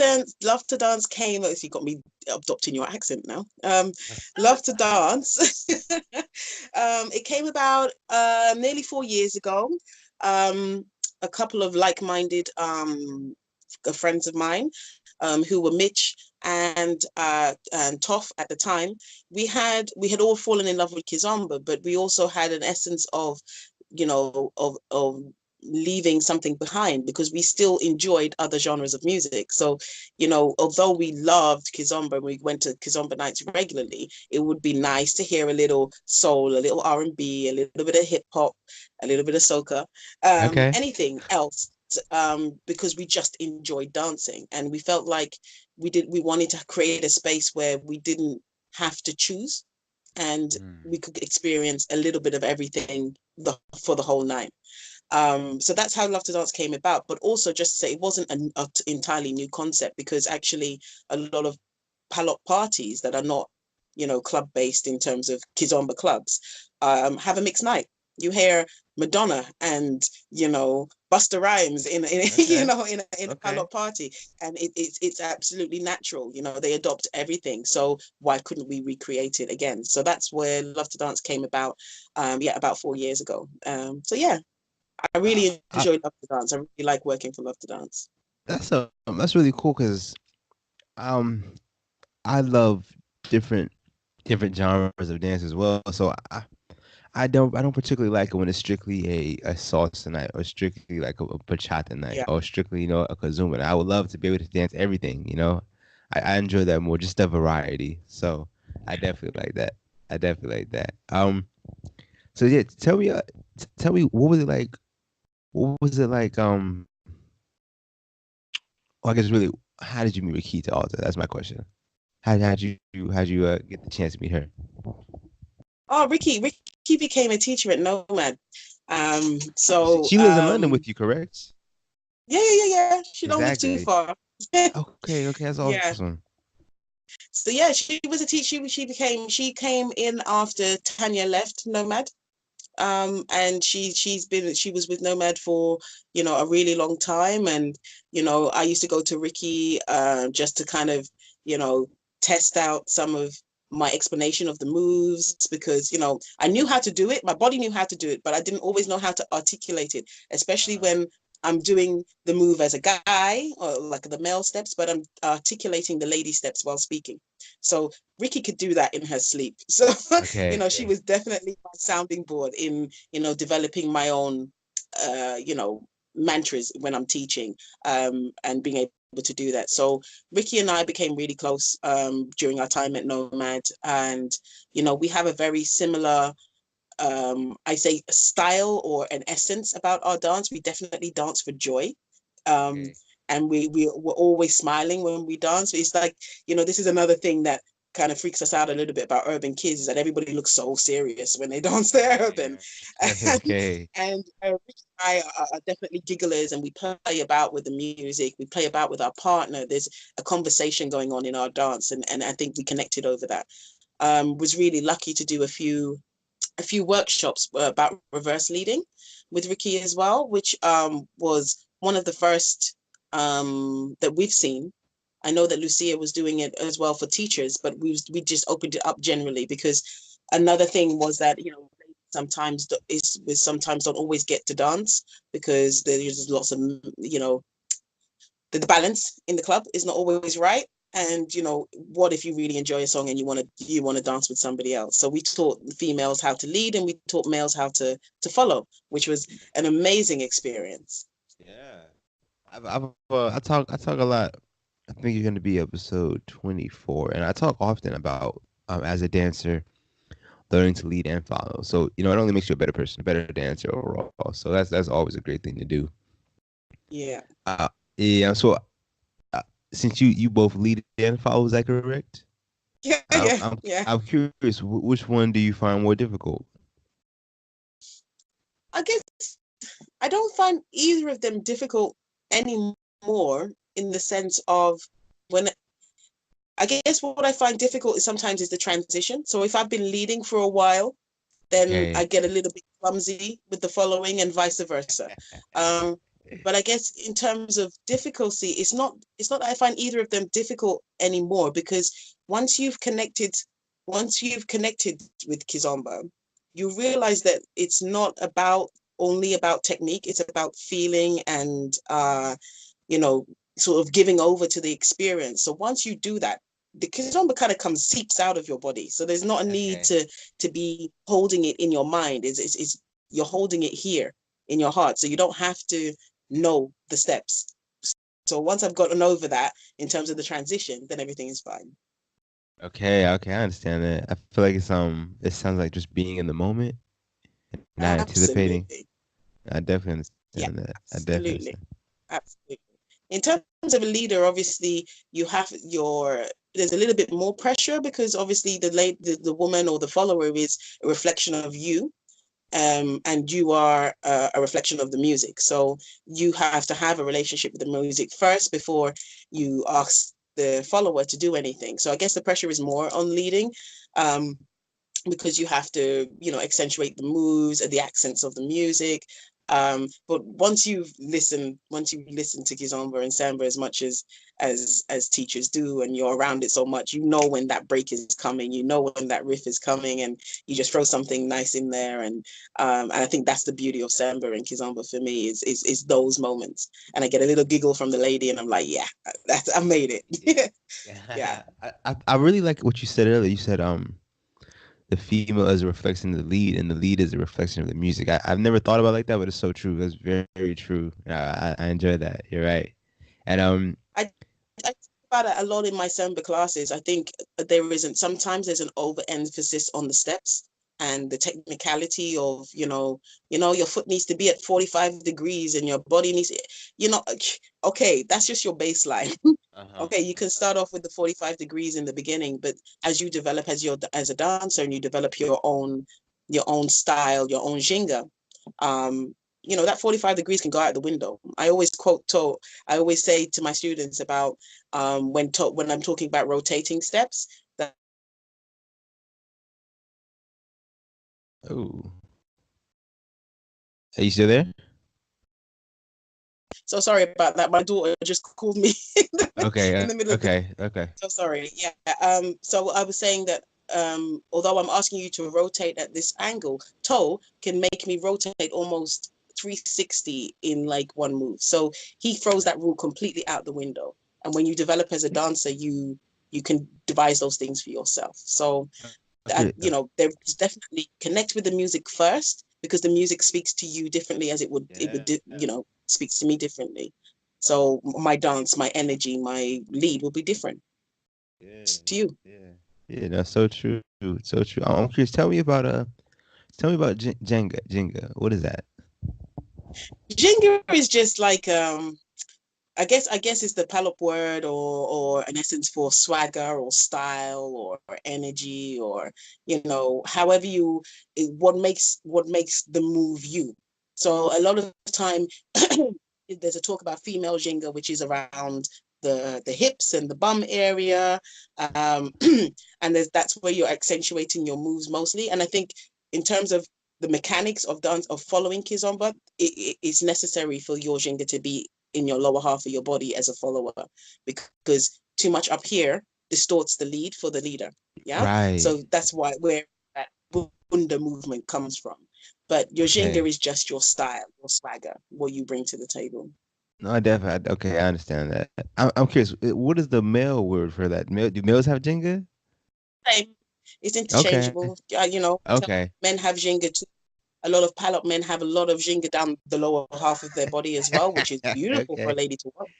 Dance came. You got me adopting your accent now. Love to Dance. It came about nearly 4 years ago. A couple of like-minded friends of mine, who were Mitch and Toff at the time. We had all fallen in love with Kizomba, but we also had an essence of, of leaving something behind, because we still enjoyed other genres of music. So, although we loved Kizomba and we went to Kizomba nights regularly, it would be nice to hear a little soul, a little R&B, a little bit of hip hop, a little bit of soca, anything else, because we just enjoyed dancing, and we felt like we wanted to create a space where we didn't have to choose, and we could experience a little bit of everything for the whole night. So that's how Love to Dance came about. But also, just to say, it wasn't an entirely new concept, because actually a lot of Palop parties that are not, club based in terms of Kizomba clubs, have a mixed night. You hear Madonna and Busta Rhymes in a Palop party, and it's absolutely natural. They adopt everything. So why couldn't we recreate it again? So that's where Love to Dance came about. About 4 years ago. So yeah. I really enjoy Love to Dance. I really like working for Love to Dance. That's really cool, because I love different genres of dance as well. So I don't particularly like it when it's strictly a salsa night, or strictly like a bachata night, or strictly a kizomba night. I would love to be able to dance everything. I enjoy that more, just the variety. So I definitely like that. So yeah, tell me what was it like? What was it like? Well, I guess really, how did you meet Rashida Alta? That's my question. How'd you get the chance to meet her? Oh, Ricky became a teacher at Nomad. She, So she lives in London with you, correct? yeah. She don't live too Exactly. far. Okay, okay, that's Yeah. awesome. So yeah, she was a teacher. She came in after Tanya left Nomad. And she was with Nomad for a really long time, and I used to go to Ricky just to kind of you know test out some of my explanation of the moves, because I knew how to do it, my body knew how to do it, but I didn't always know how to articulate it, especially when I'm doing the move as a guy, or like the male steps, but I'm articulating the lady steps while speaking. So Ricky could do that in her sleep. So, Okay. she was definitely my sounding board in, developing my own, mantras when I'm teaching, and being able to do that. So Ricky and I became really close during our time at Nomad. And, we have a very similar, I say, a style or an essence about our dance. We definitely dance for joy. Um, Okay. and we're always smiling when we dance. It's like, this is another thing that kind of freaks us out a little bit about urban kids, is that everybody looks so serious when they dance their urban. Yeah. And, Okay. Rick and I are definitely gigglers, and we play about with the music. We play about with our partner. There's a conversation going on in our dance, and I think we connected over that. Was really lucky to do a few workshops about reverse leading with Ricky as well, which was one of the first that we've seen. I know that Lucia was doing it as well for teachers, but we just opened it up generally, because another thing was that sometimes don't always get to dance, because there's lots of the balance in the club is not always right. And what if you really enjoy a song and you want to dance with somebody else? So we taught females how to lead, and we taught males how to follow, which was an amazing experience. Yeah. I talk a lot. I think you're going to be episode 24, and I talk often about as a dancer learning to lead and follow. So it only makes you a better person, a better dancer overall. So that's always a great thing to do. Yeah. Uh, yeah. So since you both lead and follow, is that correct? Yeah. I'm Yeah. I'm Yeah. I'm curious. Which one do you find more difficult? I guess I don't find either of them difficult anymore, in the sense of, when I guess what I find difficult is sometimes is the transition. So if I've been leading for a while, then I Okay. get a little bit clumsy with the following, and vice versa. Um, but I guess in terms of difficulty, it's not that I find either of them difficult anymore, because once you've connected, once you've connected with Kizomba, you realize that it's not about only about technique. It's about feeling, and you know, sort of giving over to the experience. So once you do that, the kizomba kind of comes seeps out of your body. So there's not a need Okay. to be holding it in your mind. It's you're holding it here in your heart. So you don't have to know the steps. So once I've gotten over that in terms of the transition, then everything is fine. Okay. Okay. I understand that. I feel like it sounds like just being in the moment, not anticipating. Absolutely. I definitely Yeah, understand that. I definitely absolutely. understand. Absolutely. In terms of a leader, obviously you have there's a little bit more pressure, because obviously the woman or the follower is a reflection of you, and you are a reflection of the music. So you have to have a relationship with the music first before you ask the follower to do anything. So I guess the pressure is more on leading, um, because you have to, accentuate the moves and the accents of the music. But once you listen to Kizomba and Samba as much as teachers do, and you're around it so much, you know when that break is coming, you know when that riff is coming, and you just throw something nice in there. And I think that's the beauty of Samba and Kizomba for me, is those moments. And I get a little giggle from the lady, and I'm like, yeah, I made it. Yeah. Yeah. I really like what you said earlier. You said the female is a reflection of the lead, and the lead is a reflection of the music. I've never thought about it like that, but it's so true. That's very, very true. I enjoy that. You're right. And I I talk about it a lot in my Semba classes. I think there isn't sometimes there's an overemphasis on the steps, and the technicality of, your foot needs to be at 45 degrees and your body needs, okay, that's just your baseline. Okay, you can start off with the 45 degrees in the beginning, but as you develop as a dancer and you develop your own style, your own jinga, that 45 degrees can go out the window. I always I always say to my students about when I'm talking about rotating steps, that Oh, are you still there? so sorry about that. My daughter just called me Okay, in the middle of the. okay. So sorry. Yeah. So I was saying that although I'm asking you to rotate at this angle, toe can make me rotate almost 360 in like one move. So he throws that rule completely out the window. And when you develop as a dancer, you can devise those things for yourself. So Okay. there's definitely connect with the music first, because the music speaks to you differently as it would speaks to me differently. So my dance, my energy, my lead will be different to you. Yeah, that's so true. So true. I'm curious. Tell me about Jenga. Jenga. What is that? Ginger is just like I guess it's the Palop word, or an essence for swagger or style or energy, or however what makes the move you. So a lot of the time there's a talk about female jinga, which is around the hips and the bum area, and that's where you're accentuating your moves mostly. And I think in terms of the mechanics of dance, of following Kizomba, it's necessary for your jinga to be in your lower half of your body as a follower, because too much up here distorts the lead for the leader. Yeah. Right. So that's where that bunda movement comes from. But your jinga Okay. is just your style, your swagger, what you bring to the table. No, I definitely. Okay, I understand that. I'm curious. What is the male word for that? Do males have Jenga? Same. It's Okay. interchangeable. Okay. Men have jinga too. A lot of palop men have a lot of jinga down the lower half of their body as well, which is beautiful for a Okay. lady to watch.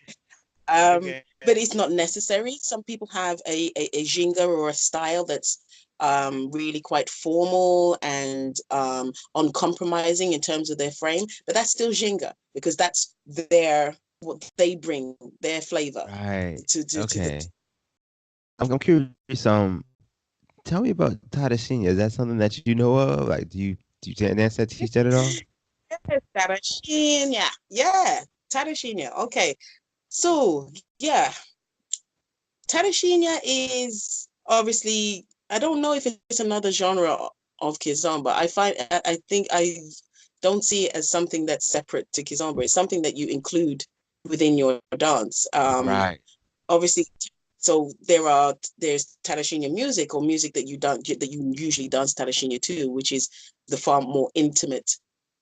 Um, Okay. but it's not necessary. Some people have a jinga or a style that's really quite formal and uncompromising in terms of their frame, but that's still jinga, because that's what they bring, their flavor Right. to the. Okay. I'm curious. Tell me about Tadashinya. Is that something that you know of? Like, do you dance that, teach that at all? Yes, Tarashinya. Yeah, Tarashinya. Okay. So, yeah, Tarashinya is obviously, I don't know if it's another genre of Kizomba. I think I don't see it as something that's separate to Kizomba. It's something that you include within your dance. Right. Obviously, so there's Tarashinya music, or music that you usually dance Tarashinya to, which is the far more intimate,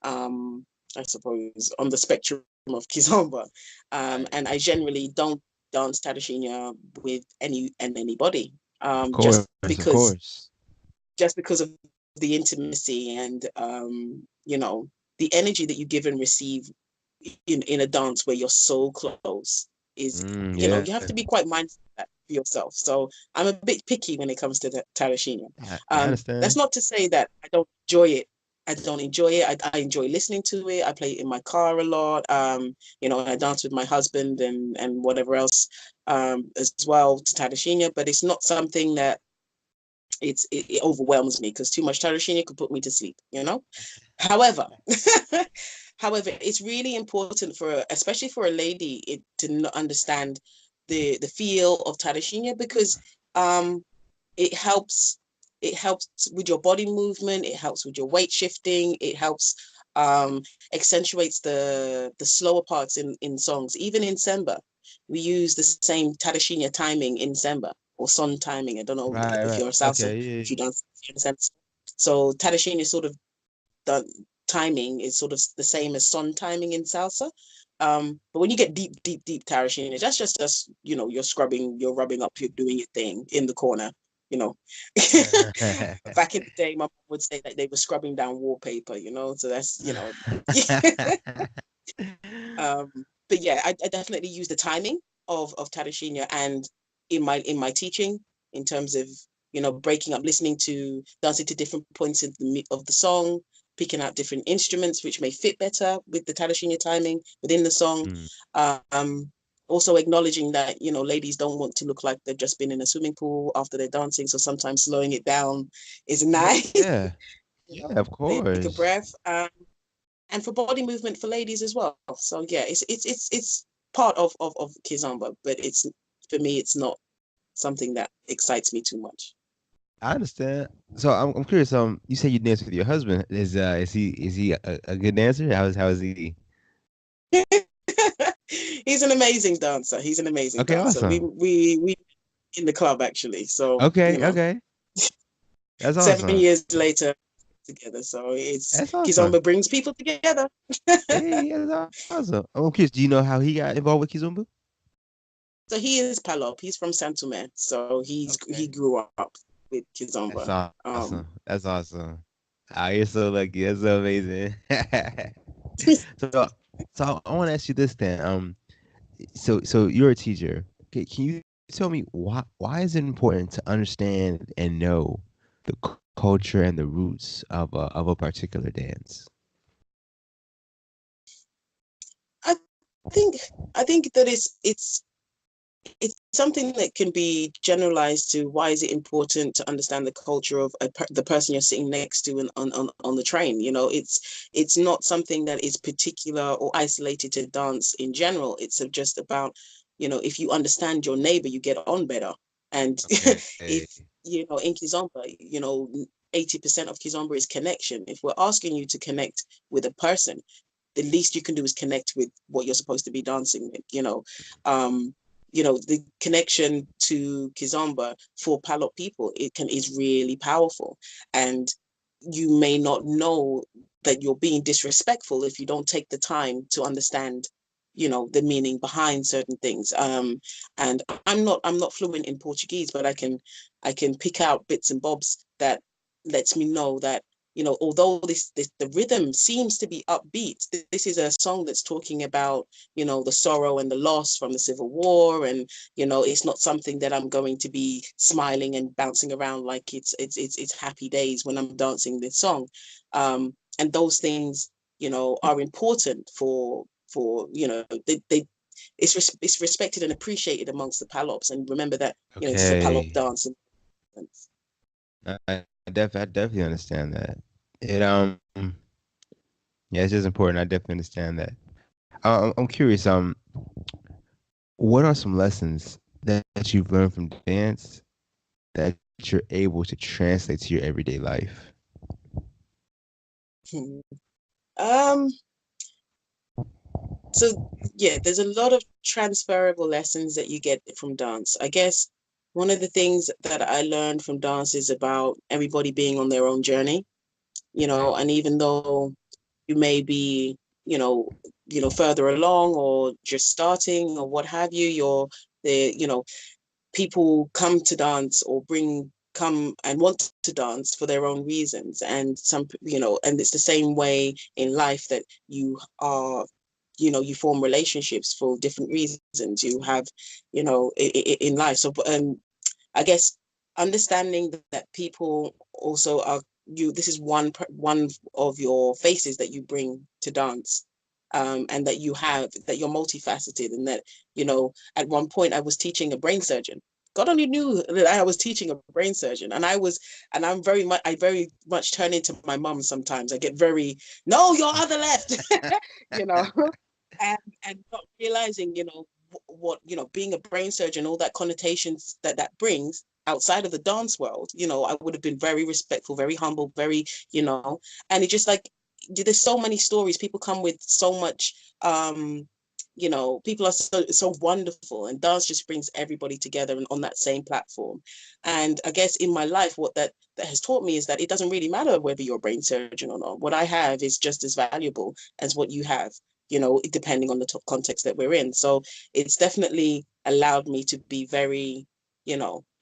I suppose, on the spectrum of Kizomba. And I generally don't dance Tarashinya with anybody, Of course. Of course. just because of the intimacy and the energy that you give and receive in a dance where you're so close is, Yeah. you have to be quite mindful of that for yourself. So I'm a bit picky when it comes to the Tarashinya. I That's understand. not to say that I don't enjoy it. I don't enjoy it. I enjoy listening to it. I play it in my car a lot. I dance with my husband and whatever else as well to Tarashinya, but it's not something that it overwhelms me, because too much Tarashinya could put me to sleep. However, however, it's really important especially for a lady, to understand the feel of Tarashinya, because um, it helps with your body movement, it helps with your weight shifting, it helps um, accentuates the slower parts in songs. Even in semba, we use the same Tarashinya timing in semba, or son timing. I don't know Right. if Right. you're a salsa, Okay. Yeah. if you dance, if you understand. So Tarashinya sort of, the timing is sort of the same as son timing in salsa. But when you get deep, deep, deep Tarashina, that's just us, you're scrubbing, you're rubbing up, you're doing your thing in the corner, you know. Yeah. Back in the day, my mom would say that they were scrubbing down wallpaper. So that's, um, but yeah, I definitely use the timing of Tarashina, and in my teaching, in terms of breaking up, listening to, dancing to different points of the song, picking out different instruments which may fit better with the Tadashinya timing within the song. Mm. Also acknowledging that, ladies don't want to look like they've just been in a swimming pool after they're dancing. So sometimes slowing it down is nice. Yeah. Yeah, of Take a course. breath. And for body movement for ladies as well. So yeah, it's part of Kizomba, but for me, it's not something that excites me too much. I understand. So I'm curious. You say you dance with your husband. Is he a good dancer? How is he? He's an amazing dancer. He's an amazing Okay, dancer. We awesome. we we in the club actually. So Okay. That's 7 awesome. years later together. So it's That's awesome. Kizomba brings people together. Hey, that's awesome. I'm curious. Do you know how he got involved with Kizumba? So he is Palop. He's from Santomé. So he Okay. grew up with That's Kizomba. awesome. That's awesome. Ah, you're so lucky. That's so amazing. so, so I want to ask you this then. So you're a teacher. Okay, can you tell me why is it important to understand and know the culture and the roots of a particular dance? I think I think that it's something that can be generalized to why is it important to understand the culture of the person you're sitting next to on the train. It's not something that is particular or isolated to dance in general. It's just about, if you understand your neighbor, you get on better. And Okay. if in Kizomba, 80% of Kizomba is connection. If we're asking you to connect with a person, the least you can do is connect with what you're supposed to be dancing with. um the connection to Kizomba for Palop people, is really powerful. And you may not know that you're being disrespectful if you don't take the time to understand, the meaning behind certain things. And I'm not fluent in Portuguese, but I can pick out bits and bobs that lets me know that, although the rhythm seems to be upbeat, this is a song that's talking about, the sorrow and the loss from the Civil War. And, it's not something that I'm going to be smiling and bouncing around like it's happy days when I'm dancing this song. And those things, are important for they it's respected and appreciated amongst the Palops. And remember that, this is a Palop Okay. dance. I definitely understand that. It yeah, it's just important. I definitely understand that. I'm curious. What are some lessons that you've learned from dance that you're able to translate to your everyday life? um so yeah, there's a lot of transferable lessons that you get from dance. I guess one of the things that I learned from dance is about everybody being on their own journey, and even though you may be, you know, further along or just starting or what have you, people come to dance or come and want to dance for their own reasons. And and it's the same way in life, that you form relationships for different reasons. You have, in life. So I guess understanding that people also are you. This is one of your faces that you bring to dance, and that you're multifaceted, and that, at one point I was teaching a brain surgeon. God only knew that I was teaching a brain surgeon, and I very much turn into my mum sometimes. I get very, no, your other left, you know, and not realizing, what, being a brain surgeon, all that connotations that brings outside of the dance world. I would have been very respectful, very humble, very, and it just like, there's so many stories. People come with so much, people are so wonderful, and dance just brings everybody together and on that same platform. And I guess in my life, what that has taught me is that it doesn't really matter whether you're a brain surgeon or not. What I have is just as valuable as what you have, depending on the context that we're in. So it's definitely allowed me to be very,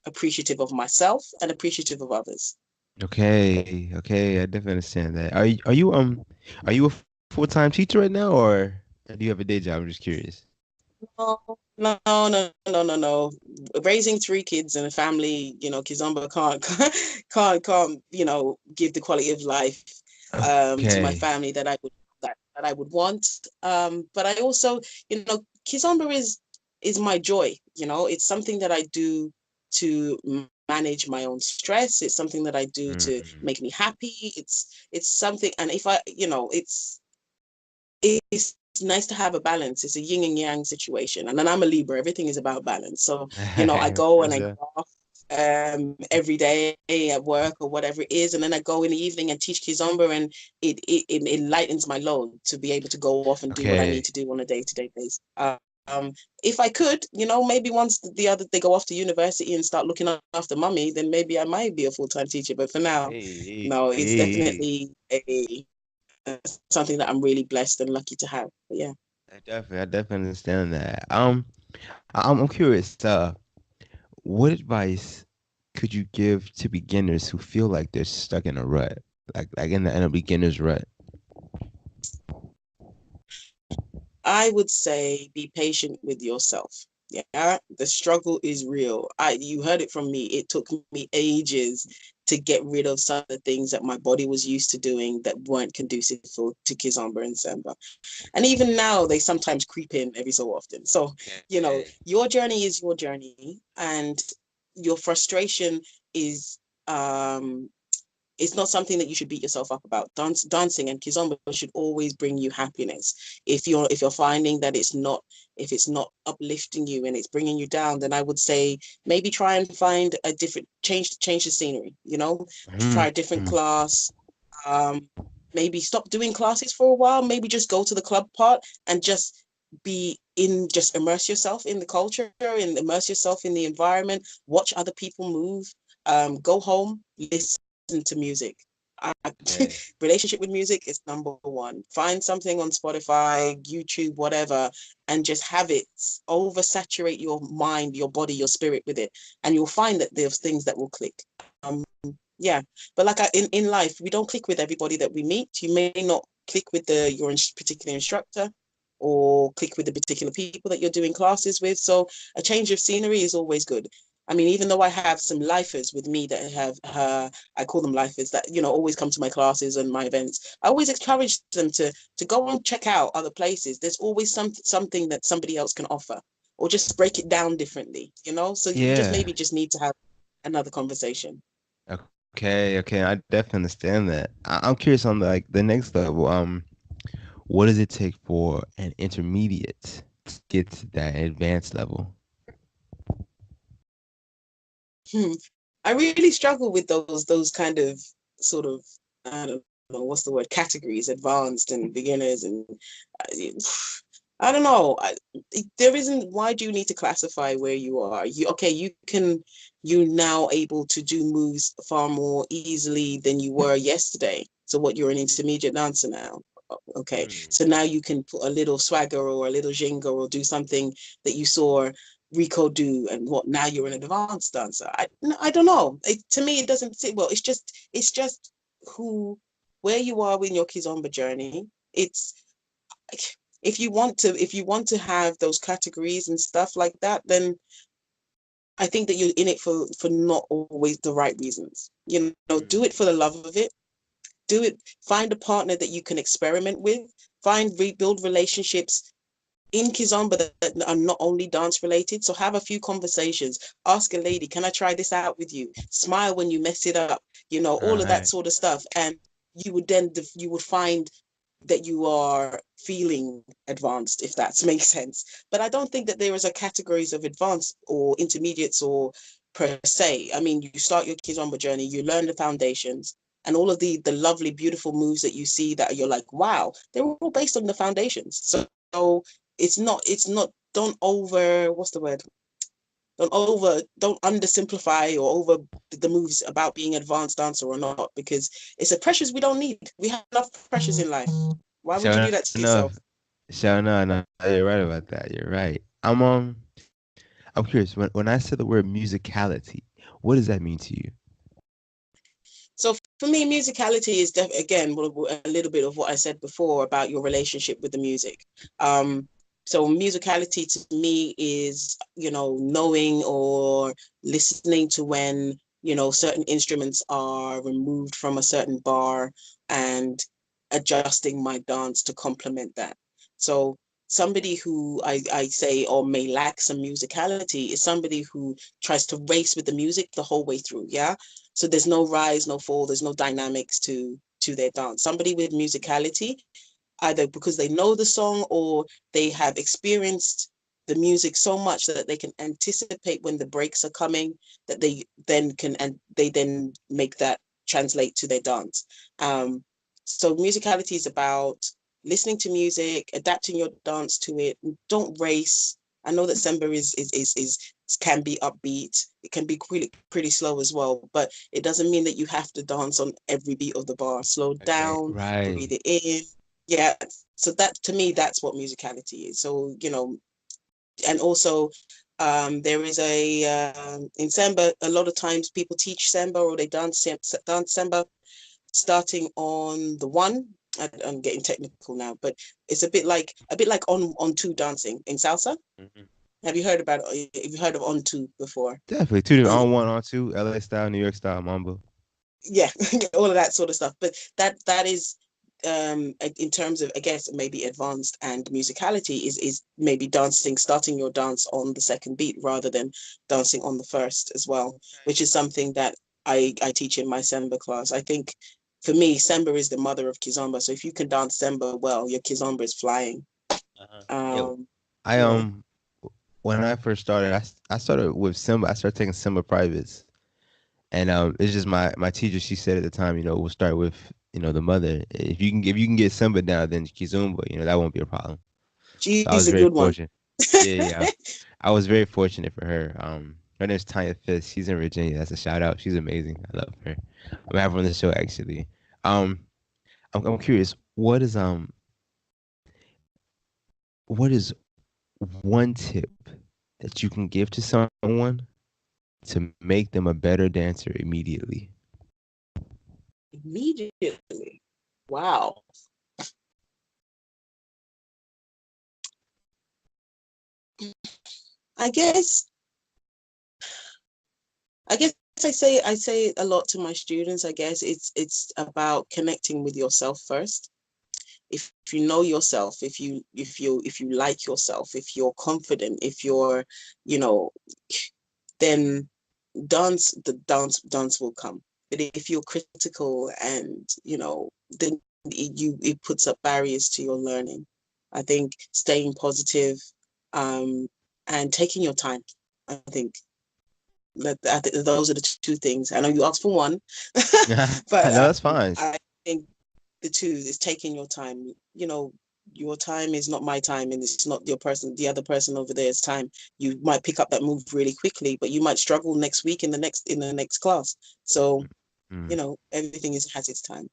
appreciative of myself and appreciative of others. Okay, I definitely understand that. Are you a full-time teacher right now, or do you have a day job? I'm just curious. No, no, no, no, no, no. Raising three kids in a family, Kizomba can't, give the quality of life to my Okay. family that I would want. But I also, Kizomba is my joy. It's something that I do to manage my own stress. It's something that I do to Mm. make me happy. It's something, and if I, it's nice to have a balance. It's a yin and yang situation. And then I'm a Libra. Everything is about balance. So, I go For and I sure. golf every day at work or whatever it is. And then I go in the evening and teach Kizomba, and it lightens my load to be able to go off and do what I need Okay. to do on a day-to-day basis. If I could, maybe once the other they go off to university and start looking after mummy, then maybe I might be a full-time teacher. But for now, Hey, no, it's hey. definitely something that I'm really blessed and lucky to have. But yeah. I definitely understand that. I'm curious. What advice could you give to beginners who feel like they're stuck in a rut, like in a beginner's rut? I would say be patient with yourself. Yeah, the struggle is real. You heard it from me. It took me ages to get rid of some of the things that my body was used to doing that weren't conducive to Kizomba and Semba. And even now, they sometimes creep in every so often. So, Okay. your journey is your journey, and your frustration is it's not something that you should beat yourself up about. Dancing and kizomba should always bring you happiness. If you're finding that if it's not uplifting you and it's bringing you down, then I would say maybe try and find a different change the scenery. Try a different Mhm. class. Um, Maybe stop doing classes for a while. Maybe just go to the club part and just immerse yourself in the culture and immerse yourself in the environment. Watch other people move. Go home, listen to music. I, Okay. Relationship with music is number one. Find something on Spotify, YouTube, whatever, and just have it oversaturate your mind, your body, your spirit with it, and you'll find that there's things that will click. Um, yeah, but like in life, we don't click with everybody that we meet. You may not click with your particular instructor, or click with the particular people that you're doing classes with. So a change of scenery is always good. I mean, even though I have some lifers with me that have I call them lifers that always come to my classes and my events. I always encourage them to go and check out other places. There's always something that somebody else can offer, or just break it down differently. So you just Yeah. maybe just need to have another conversation. Okay. Okay. I definitely understand that. I'm curious on the next level. What does it take for an intermediate to get to that advanced level? Hmm. I really struggle with those kind of sort of, I don't know what's the word, categories, advanced and beginners, and I, I don't know. There isn't. Why do you need to classify where you are? You now able to do moves far more easily than you were yesterday. So what, you're an intermediate dancer now. Okay, Mm. so now you can put a little swagger or a little jingle or do something that you saw Rico do, and what, now you're an advanced dancer. I don't know. To me, it doesn't sit well. It's just who where you are in your Kizomba journey. It's if you want to have those categories and stuff like that, then I think that you're in it for not always the right reasons. Do it Mm. for the love of it. Do it. Find a partner that you can experiment with. Rebuild relationships in Kizomba that are not only dance related. So have a few conversations. Ask a lady, can I try this out with you? Smile when you mess it up. All All of that right. sort of stuff. And you would find that you are feeling advanced, if that makes sense. But I don't think that there is a categories of advanced or intermediates or per se. I mean, you start your Kizomba journey, you learn the foundations, and all of the lovely, beautiful moves that you see that you're like, wow, they're all based on the foundations. So it's not don't over what's the word don't undersimplify or over the moves about being advanced dancer or not, because it's a pressures we don't need. We have enough pressures in life. Why would you Sure do that to enough. yourself? Sure enough. No, you're right about that. You're right. I'm curious. When I said the word musicality, what does that mean to you? So for me, musicality is again a little bit of what I said before about your relationship with the music. um So musicality to me is, knowing or listening to when, certain instruments are removed from a certain bar and adjusting my dance to complement that. So somebody who I say or may lack some musicality is somebody who tries to race with the music the whole way through. Yeah. So there's no rise, no fall, there's no dynamics to their dance. Somebody with musicality, either because they know the song or they have experienced the music so much that they can anticipate when the breaks are coming, that they then make that translate to their dance. So musicality is about listening to music, adapting your dance to it. Don't race. I know that semba is can be upbeat. It can be pretty slow as well, but it doesn't mean that you have to dance on every beat of the bar. Slow down, breathe Right. it in. Yeah. So that, to me, that's what musicality is. So, and also there is in semba, a lot of times people teach semba or they dance semba starting on the one. I'm getting technical now, but it's a bit like on two dancing in salsa. Hmm. Have you heard about Have you heard of on two before? Definitely two different, Uh, on one, on two, LA style, New York style, mambo. yeah, all of that sort of stuff. But that is in terms of, I guess, maybe advanced and musicality is maybe dancing, starting your dance on the second beat rather than dancing on the first as well, which is something that I teach in my semba class. I think for me, semba is the mother of kizomba. So if you can dance semba well, your kizomba is flying. Uh-huh. Yeah, Um, I yeah. when I first started, I started with Simba. I started taking Simba privates, and it's just my teacher. She said at the time, we'll start with the mother. If you can get Simba down, then Kizumba, that won't be a problem. So I was She's a very good one. fortunate. Yeah, yeah. I was very fortunate for her. Her name's Tanya Fisk. She's in Virginia. That's a shout out. She's amazing. I love her. I'm having her on the show actually. Um, I'm curious. What is one tip that you can give to someone to make them a better dancer immediately? Immediately. Wow. I guess I guess I say a lot to my students. I guess it's about connecting with yourself first. If you know yourself, if you like yourself, if you're confident, if you're, you know, then dance will come. But if you're critical and, then it puts up barriers to your learning. I think staying positive, um, and taking your time. I think I think those are the two things. I know you asked for one, I but know that's fine. I think the two is taking your time. Your time is not my time, and it's not the other person over there's time. You might pick up that move really quickly, but you might struggle next week in the next class. So, Mm. everything has its time.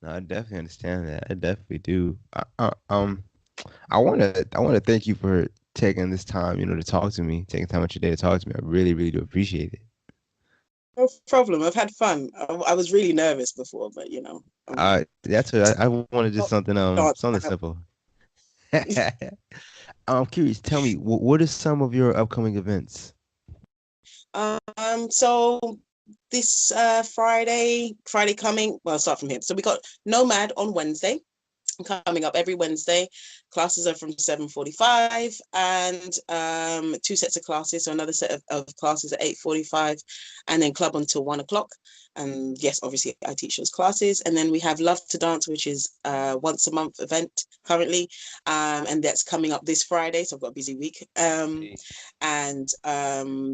No, I definitely understand that. I definitely do. I want to thank you for taking this time, to talk to me, taking time out your day to talk to me. I really, really do appreciate it. No problem. I've had fun. I was really nervous before, but That's what I wanted, just not something dance. simple. I'm curious. Tell me, what are some of your upcoming events? So this Friday coming. Well, I'll start from here. So we got Nomad on Wednesday, coming up every Wednesday. Classes are from 7:45 and two sets of classes. So another set of classes at 8:45 and then club until 1 o'clock. And yes, obviously I teach those classes. And then we have Love to Dance, which is once a month event currently. And that's coming up this Friday. So I've got a busy week. And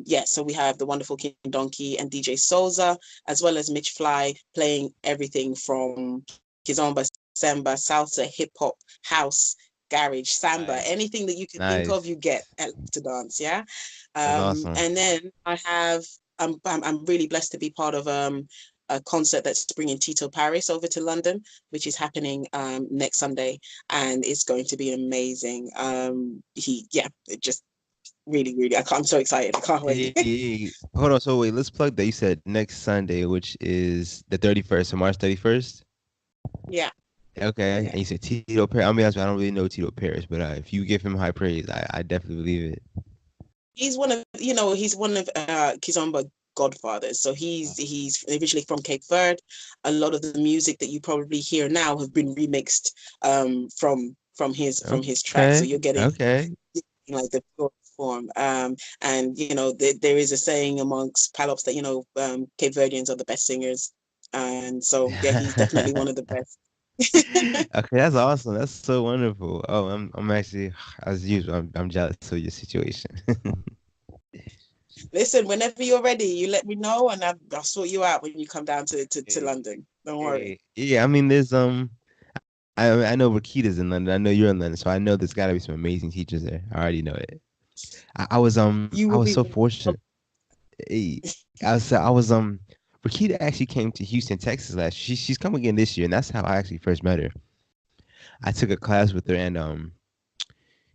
yeah, so we have the wonderful King Donkey and DJ Souza, as well as Mitch Fly playing everything from Kizomba, samba, salsa, hip hop, house, garage, samba, Nice, anything that you can think of, nice. you get at to dance. Yeah. That's awesome. And then I'm really blessed to be part of a concert that's bringing Tito Paris over to London, which is happening next Sunday, and it's going to be amazing. It just really, really, I'm so excited. I can't wait. Hey, hold on. So wait, let's plug that. You said next Sunday, which is the 31st, so March 31st. Yeah. Okay, Yeah. and you said Tito Paris. I mean, I don't really know Tito Paris, but if you give him high praise, I definitely believe it. He's one of Kizomba godfathers. So he's originally from Cape Verde. A lot of the music that you probably hear now have been remixed from his track. So Okay, you're getting okay. like the pure form. And there is a saying amongst Palops that Cape Verdeans are the best singers, and so yeah, he's definitely one of the best. Okay, that's awesome. That's so wonderful. Oh, I'm actually, as usual, I'm jealous of your situation. Listen, whenever you're ready, you let me know, and I'll sort you out when you come down to Hey, London. Don't worry. hey, yeah. I mean, there's I know Rakita's in London. I know you're in London, so I know there's got to be some amazing teachers there. I already know it. You I will was be. so fortunate. Hey, I was Rakita actually came to Houston, Texas last year. She's coming again this year, and that's how I actually first met her. I took a class with her, and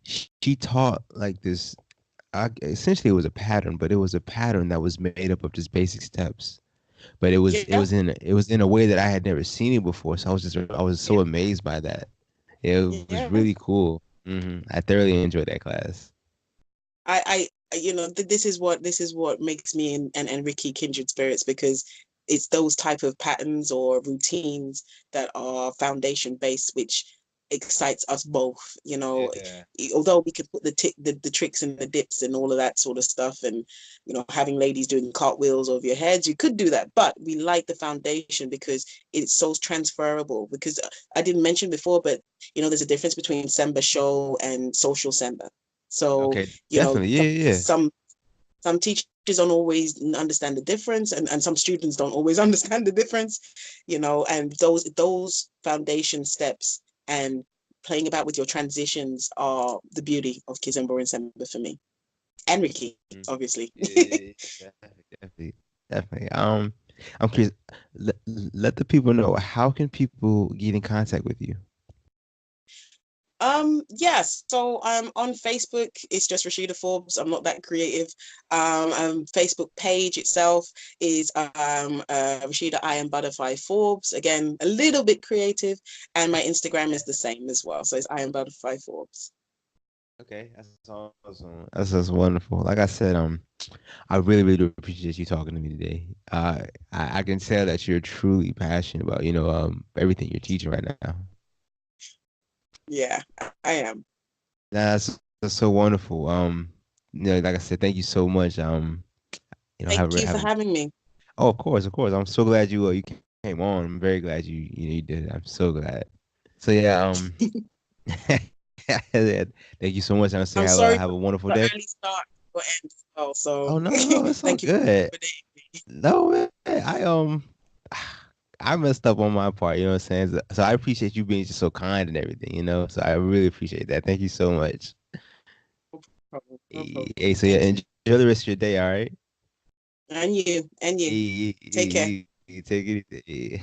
she taught like this. Essentially, it was a pattern, but it was a pattern that was made up of just basic steps. But Yeah, it was in a way that I had never seen it before. So I was so yeah, amazed by that. It was yeah. really cool. I thoroughly enjoyed that class. This is what makes me and Ricky kindred spirits, because it's those type of patterns or routines that are foundation based, which excites us both. Yeah. Although we can put the tricks and the dips and all of that sort of stuff, and having ladies doing cartwheels over your heads, you could do that, but we like the foundation because it's so transferable. Because I didn't mention before, but there's a difference between semba show and social semba. So Okay, you know definitely. Yeah, yeah. some teachers don't always understand the difference, and some students don't always understand the difference. And those foundation steps and playing about with your transitions are the beauty of Kizomba and Semba for me, and Ricky, Mhm. obviously. Yeah, definitely, definitely. I'm curious. Let the people know, how can people get in contact with you? Yes, so on Facebook, it's just Rashida Forbes. I'm not that creative. Facebook page itself is Rashida I am Butterfly Forbes. Again, a little bit creative, and my Instagram is the same as well. So it's I am Butterfly Forbes. Okay, that's awesome. That's wonderful. Like I said, I really, really do appreciate you talking to me today. I can tell that you're truly passionate about, everything you're teaching right now. Yeah, I am. That's so wonderful. Like I said, thank you so much. Thank you for have a, having me. oh, of course, of course. I'm so glad you came on. I'm very glad you did it. I'm so glad. So yeah, yeah, thank you so much. I'm say I'm sorry have for a wonderful the day. early start or end as well. So Oh no, no, it's all thank you for good. accommodating me. No, man, I messed up on my part. You know what I'm saying? So I appreciate you being just so kind and everything. So I really appreciate that. Thank you so much. No problem. No Hey, problem. so yeah, Thank you. enjoy the rest of your day. All right. And you. And you. Hey, Take care. take it easy.